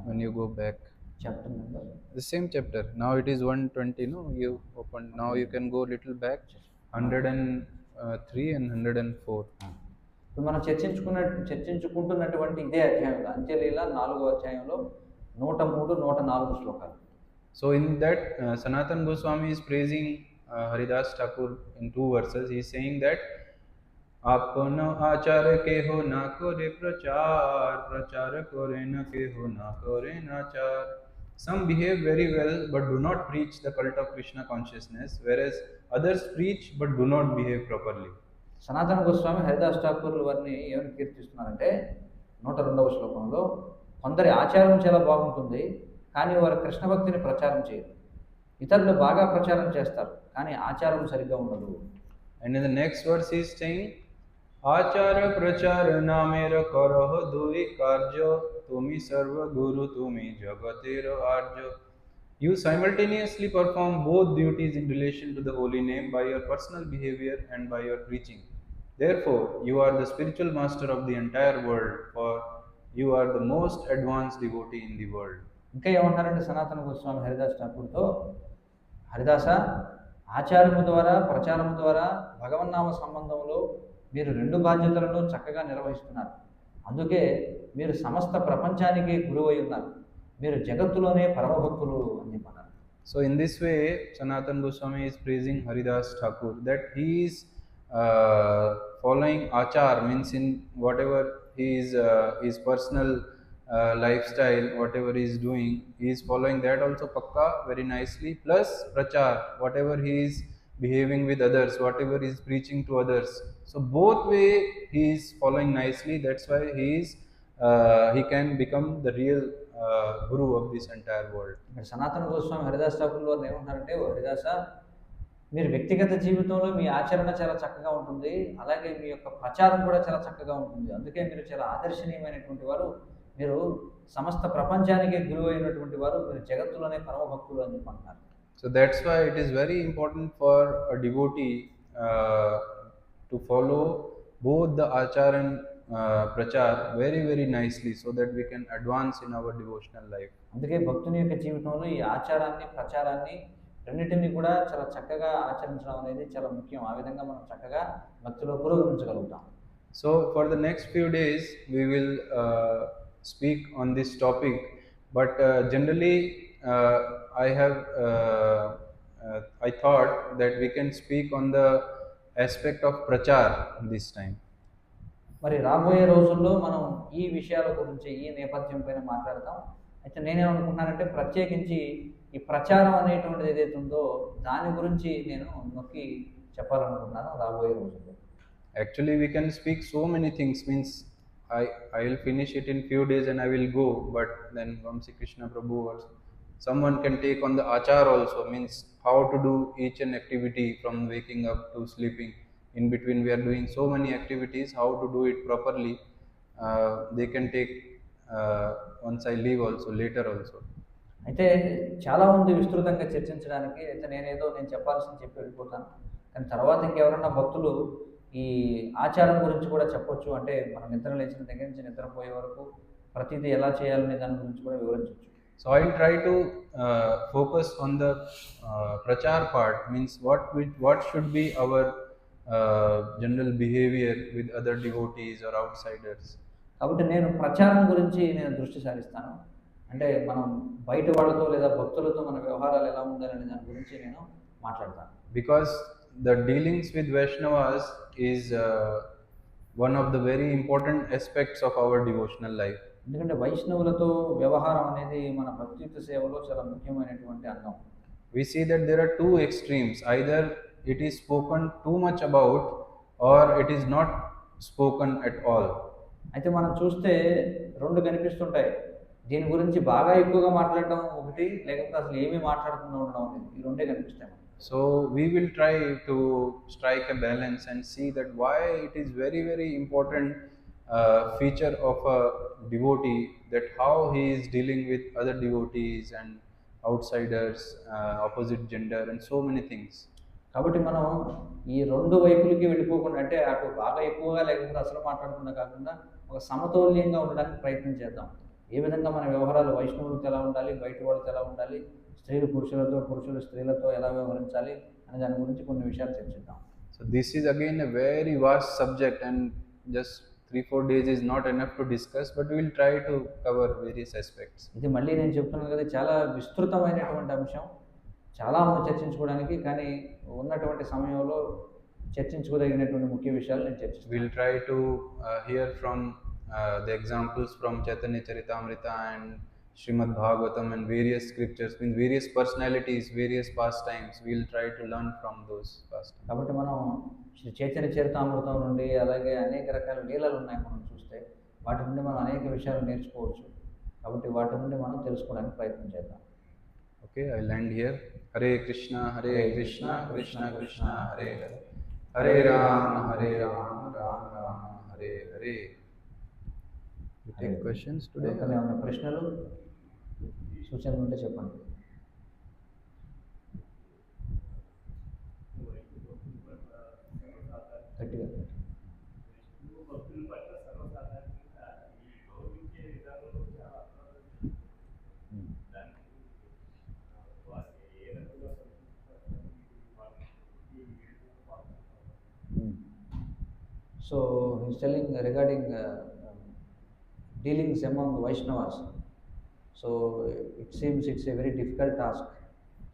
when you go back. Chapter number The same chapter. Now it is 120, no? You open. Now you can go little back, 103 and 104. ఇప్పుడు మనం చర్చించుకుంటున్నటువంటి ఇదే అధ్యాయంలో అంత్యలీల 4వ అధ్యాయంలో 103, 104 శ్లోకాలు. So in that, Sanatana Goswami is praising Haridas Thakur in 2 verses. He is saying that apna achar ke ho na kore prachar, prachar kore na ke ho na kore nachar. Some behave very well but do not preach the cult of Krishna consciousness, whereas others preach but do not behave properly. సనాతన గోస్వామి హరిదాస్ ఠాకూర్ వారిని ఏమని కీర్తిస్తున్నారంటే 102వ శ్లోకంలో, కొందరి ఆచారం చాలా బాగుంటుంది కానీ వారు కృష్ణ భక్తిని ప్రచారం చేయరు, ఇతరులు బాగా ప్రచారం చేస్తారు కానీ ఆచారం సరిగ్గా ఉండదు. And in the next verse he is saying, Achara prachara namera karaho dui karjo, tumi sarva guru tumi jagatero arjo. You simultaneously perform both duties in relation to the holy name by your personal behavior and by your preaching. Therefore, you are the spiritual master of the entire world, for you are the most advanced devotee in the world. ఇంకా ఏమంటారంటే సనాతన గోస్వామి హరిదాస్ ఠాకూర్తో, హరిదాస, ఆచారము ద్వారా ప్రచారము ద్వారా భగవన్నామ సంబంధంలో మీరు 2 బాధ్యతలను చక్కగా నిర్వహిస్తున్నారు, అందుకే మీరు సమస్త ప్రపంచానికి గురువై ఉన్నారు, మీరు జగత్తులోనే పరమభక్తులు అని చెప్పన్నారు. So in this way, Sanatana Goswami is praising Haridas Thakur that he is following achar, means in whatever his personal lifestyle, whatever he is doing, he is following that also pakka very nicely, plus prachar, whatever he is behaving with others, whatever he is preaching to others, so both way he is following nicely. That's why he can become the real guru of this entire world. సనాతన గోస్వామి హరిదాస్ ఠాకూర్ వారు ఏమంటారంటే, హరిదాస, మీరు వ్యక్తిగత జీవితంలో మీ ఆచరణ చాలా చక్కగా ఉంటుంది, అలాగే మీ యొక్క ప్రచారం కూడా చాలా చక్కగా ఉంటుంది, అందుకే మీరు చాలా ఆదర్శనీయమైనటువంటి వారు, మీరు సమస్త ప్రపంచానికి గురువు అయినటువంటి వారు, మీరు జగత్తులోనే పరమ భక్తులు అని చెప్పంటున్నారు. So that's why it is very important for a devotee to follow both the achar and prachar very very nicely, so that we can advance in our devotional life. అందుకే భక్తుని యొక్క జీవితంలో ఈ ఆచారాన్ని ప్రచారాన్ని రెండింటిని కూడా చాలా చక్కగా ఆచరించడం అనేది చాలా ముఖ్యం, ఆ విధంగా మనం చక్కగా భక్తిలో పురోగమించగలుగుతాం. So for the next few days we will speak on this topic, but generally I thought that we can speak on the aspect of prachar this time. మరి రాబోయే రోజుల్లో మనం ఈ విషయాల గురించి, ఈ నేపథ్యం పైన మాట్లాడతాం. అయితే నేనేమనుకుంటున్నానంటే, ప్రత్యేకించి ఈ ప్రచారం అనేటువంటిది ఏదైతే ఉందో దాని గురించి నేను నొక్కి చెప్పాలనుకుంటున్నాను రాబోయే రోజుల్లో. Actually we can speak so many things, means I will finish it in few days and I will go, but then Vamsi Krishna Prabhu or someone can take on the achar also, means how to do each and activity from waking up to sleeping. In between we are doing so many activities, how to do it properly. They can take once I leave also, later also. అయితే చాలా ఉంది విస్తృతంగా చర్చించడానికి. అయితే నేను చెప్పాల్సింది చెప్పి వెళ్ళిపోతాను, కానీ తర్వాత ఇంకెవరన్నా భక్తులు ఈ ఆచారం గురించి కూడా చెప్పొచ్చు, అంటే మనం నిద్ర లేచిన దగ్గర నుంచి నిద్రపోయే వరకు ప్రతిదీ ఎలా చేయాలనే దాని గురించి కూడా వివరించవచ్చు. So I will try to focus on the prachar part, means what should be our general behavior with other devotees or outsiders. కాబట్టి నేను ప్రచారం గురించి నేను దృష్టి సారిస్తాను, అంటే మనం బయట వాళ్ళతో లేదా భక్తులతో మన వ్యవహారాలు ఎలా ఉండాలనే దాని గురించి నేను మాట్లాడతాను. Because the dealings with Vaishnavas is one of the very important aspects of our devotional life. ఎందుకంటే వైష్ణవులతో వ్యవహారం అనేది మన భక్తియుత సేవలో చాలా ముఖ్యమైనటువంటి అంగం. we see that there are two extremes. Either it is spoken too much about, or it is not spoken at all. అయితే మనం చూస్తే 2 కనిపిస్తుంటాయి. దీని గురించి బాగా ఎక్కువగా మాట్లాడడం ఒకటి, లేకపోతే అసలు ఏమీ మాట్లాడకుండా ఉండడం అనేది. ఈ రెండే కనిపిస్తాయి మనకి. So we will try to strike a balance and see that why it is very very important feature of a devotee, that how he is dealing with other devotees and outsiders, opposite gender and so many things. కాబట్టి మనం ఈ 2 వైపులకి వెళ్ళిపోకుండా, అంటే అటు బాగా ఎక్కువగా లేకపోతే అసలు మాట్లాడకుండా కాకుండా ఒక సమతౌల్యంగా ఉండడానికి ప్రయత్నం చేద్దాం. ఏ విధంగా మన వ్యవహారాలు వైష్ణవులతో ఎలా ఉండాలి, బయట వాళ్ళతో ఎలా ఉండాలి, స్త్రీలు పురుషులతో, పురుషులు స్త్రీలతో ఎలా వ్యవహరించాలి అనే దాని గురించి కొన్ని విషయాలు చర్చిద్దాం. So this is again a very vast subject, and just 3-4 days is not enough to discuss, but we will try to cover various aspects. ఇది మళ్ళీ నేను చెప్తున్నాను కదా, చాలా విస్తృతమైనటువంటి అంశం, చాలా ఉంది చర్చించుకోవడానికి, కానీ ఉన్నటువంటి సమయంలో చర్చించుకోదగినటువంటి ముఖ్య విషయాలు నేను చర్చిస్తాను. We'll try to hear from the examples from Chaitanya Charitamrita and Srimad Bhagavatam and various scriptures, means various personalities, various pastimes. We'll try to learn from those pastimes. కాబట్టి మనం శ్రీ చైతన్య చరితామృతం నుండి, అలాగే అనేక రకాల లీలలు ఉన్నాయి మనం చూస్తే, వాటి నుండి మనం అనేక విషయాలు నేర్చుకోవచ్చు. కాబట్టి వాటి నుండి మనం తెలుసుకోవడానికి ప్రయత్నం చేద్దాం. Okay, I'll end here. Hare Krishna, Krishna Krishna, Hare Hare. Hare Rama, Rama Rama, Hare Hare. You take questions today? ఇంకా ఏమైనా ప్రశ్నలు, సూచనలు ఉంటే చెప్పండి. గట్టిగా. So he's telling regarding dealings among Vaishnavas. So it seems it's a very difficult task.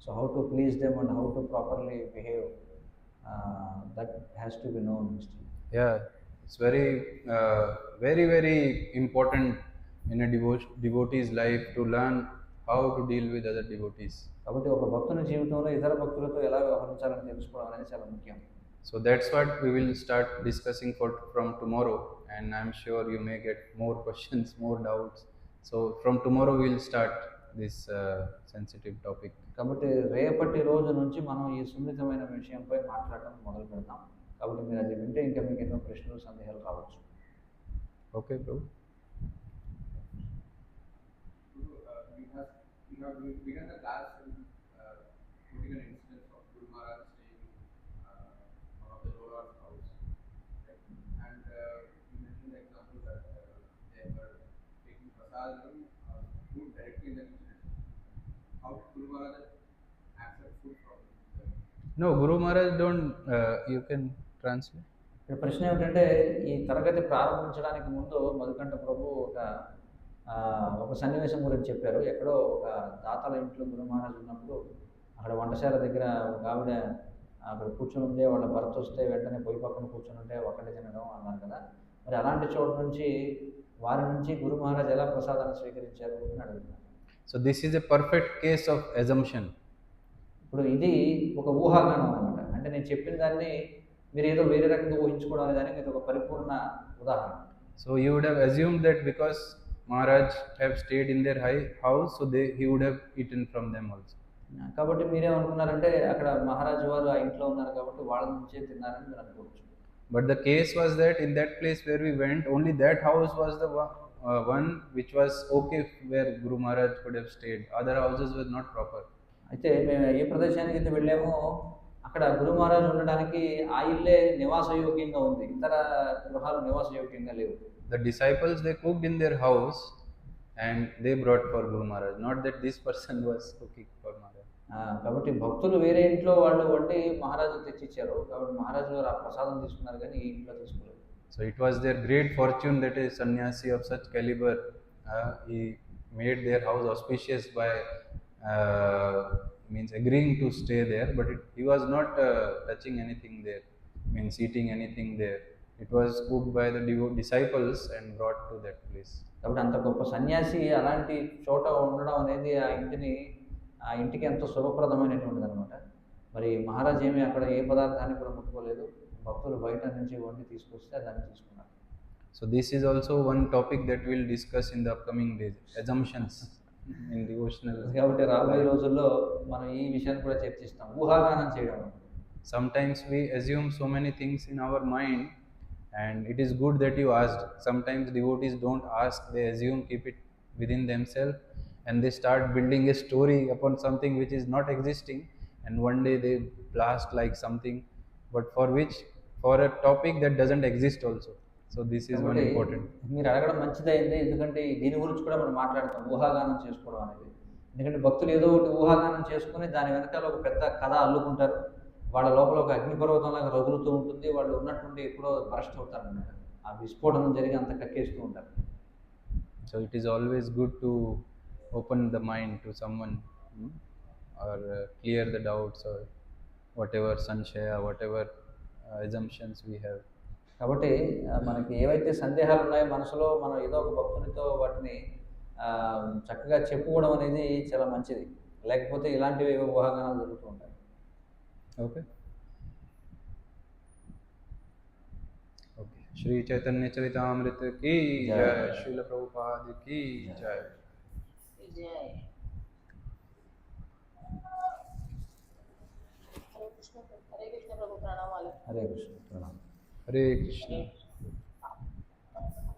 So how to please them and how to properly behave, that has to be known. Yeah, it's very very important in a devotee's life to learn how to deal with other devotees. కాబట్టి ఒక భక్తుని జీవితంలో ఇతర భక్తులతో ఎలా వ్యవహరించాలని తెలుసుకోవడం అనేది చాలా ముఖ్యం. So that's what we will start discussing from tomorrow, and I'm sure you may get more questions, more doubts. So from tomorrow we'll start this sensitive topic. కాబట్టి రేపటి రోజు నుంచి మనం ఈ సున్నితమైన విషయంపై మాట్లాడడం మొదలు పెడతాం. కాబట్టి మీరు అది వింటే ఇంకా మీకు ఎన్నో ప్రశ్నలు, సందేహాలు రావచ్చు. Okay, bro. We have begun the class with putting an instance of Guru Maharaj staying one of the Lord's house, right? And you mentioned the example that they were taking prasadam, food directly in the kitchen. How did Guru Maharaj accept food from them? No, Guru Maharaj don't. You can translate. ఇక్కడ ప్రశ్న ఏమిటంటే, ఈ తరగతి ప్రారంభించడానికి ముందు మధుకంఠ ప్రభు ఒక సన్నివేశం గురించి చెప్పారు. ఎక్కడో ఒక దాతల ఇంట్లో గురు మహారాజు ఉన్నప్పుడు అక్కడ వంటశాల దగ్గర ఒక ఆవిడ అక్కడ కూర్చొని ఉంటే, వాళ్ళ భర్త వస్తే వెంటనే పొయ్యి పక్కన కూర్చొని ఉంటే ఒక్కడే తినడం అన్నారు కదా. మరి అలాంటి చోటు నుంచి వారి నుంచి గురు మహారాజ్ ఎలా ప్రసాదాన్ని స్వీకరించారు అని అడుగుతున్నారు. So this is a perfect case of assumption. ఇప్పుడు ఇది ఒక ఊహాగానం అనమాట. అంటే నేను చెప్పిన దాన్ని మీరు ఏదో వేరే రకంగా ఊహించుకోవడం అనే దానికి ఇది ఒక పరిపూర్ణ ఉదాహరణ. So you would have assumed that because Maharaj have stayed in their house, so he would have eaten from them also. కాబట్టి మీరేమనుకున్నారంటే అక్కడ మహారాజు వారు ఆ ఇంట్లో ఉన్నారు కాబట్టి వాళ్ళ నుంచే తిన్నారని మీరు అనుకోవచ్చు. But the case was that in that place where we went, only that house was the one which was okay, where Guru Maharaj could have stayed. Other houses were not proper. అయితే మేము ఏ ప్రదేశానికి అయితే వెళ్ళామో అక్కడ గురు మహారాజు ఉండడానికి ఆ ఇల్లే నివాసయోగ్యంగా ఉంది, ఇతర గృహాలు నివాసయోగ్యంగా లేవు. The disciples, they cooked in their house and they brought for Guru Maharaj, not that this person was cooking for Maharaj. కాబట్టి భక్తులు వేరే ఇంట్లో వాళ్ళు వండి మహారాజు తెచ్చిచ్చారు. కాబట్టి మహారాజు గారు ఆ ప్రసాదం తీసుకున్నారు, కానీ ఈ ఇంట్లో తీసుకోలేదు. So it was their great fortune that a sannyasi of such caliber, he made their house auspicious by means agreeing to stay there, but he was not touching anything there, means eating anything there. It was cooked by the disciples and brought to that place. కాబట్టి అంత గొప్ప సన్యాసి అలాంటి చోట ఉండడం అనేది ఆ ఇంటిని ఆ ఇంటికి ఎంతో శుభప్రదమైనటువంటిది అనమాట. మరి మహారాజ్ ఏమి అక్కడ ఏ పదార్థాన్ని కూడా ముట్టుకోలేదు. భక్తులు బయట నుంచి వండి తీసుకొస్తే దాన్ని తీసుకున్నారు. So this is also one topic that we'll discuss in the upcoming days. Assumptions in devotional. కాబట్టి రాబోయే రోజుల్లో మనం ఈ విషయాన్ని కూడా చర్చిస్తాం. ఊహాగానం చేయడం. Sometimes we assume so many things in our mind, and it is good that you asked. Sometimes devotees don't ask, they assume, keep it within themselves, and they start building a story upon something which is not existing, and one day they blast like something, but for a topic that doesn't exist also. So this is one కాబట్టి important. మీరు అడగడం మంచిదైంది. ఎందుకంటే దీని గురించి కూడా మనం మాట్లాడతాం, ఊహాగానం చేసుకోవడం అనేది. ఎందుకంటే భక్తులు ఏదో ఒకటి ఊహాగానం చేసుకుని దాని వెనకాల ఒక పెద్ద కథ అల్లుకుంటారు. వాళ్ళ లోపల ఒక అగ్నిపర్వతంలాగా రగులుతూ ఉంటుంది. వాళ్ళు ఉన్నట్టుండి ఎప్పుడో బరస్ట్ అవుతారన్నమాట. ఆ విస్ఫోటనం జరిగి అంత కక్కేస్తూ ఉంటారు. So it is always good to open the mind to someone, or clear the doubts or whatever sanshaya, whatever assumptions we have. కాబట్టి మనకి ఏవైతే సందేహాలు ఉన్నాయో మనసులో, మనం ఏదో ఒక భక్తునితో వాటిని చక్కగా చెప్పుకోవడం అనేది చాలా మంచిది. లేకపోతే ఇలాంటివి ఏవో ఊహాగానాలు జరుగుతూ ఉంటాయి. Okay. श्री चैतन्य चरितामृत की जय। जय, श्रील प्रभुपाद की जय। जय। हरे कृष्ण प्रभु प्रणाम। హరే కృష్ణ ప్రణామం. हरे कृष्ण।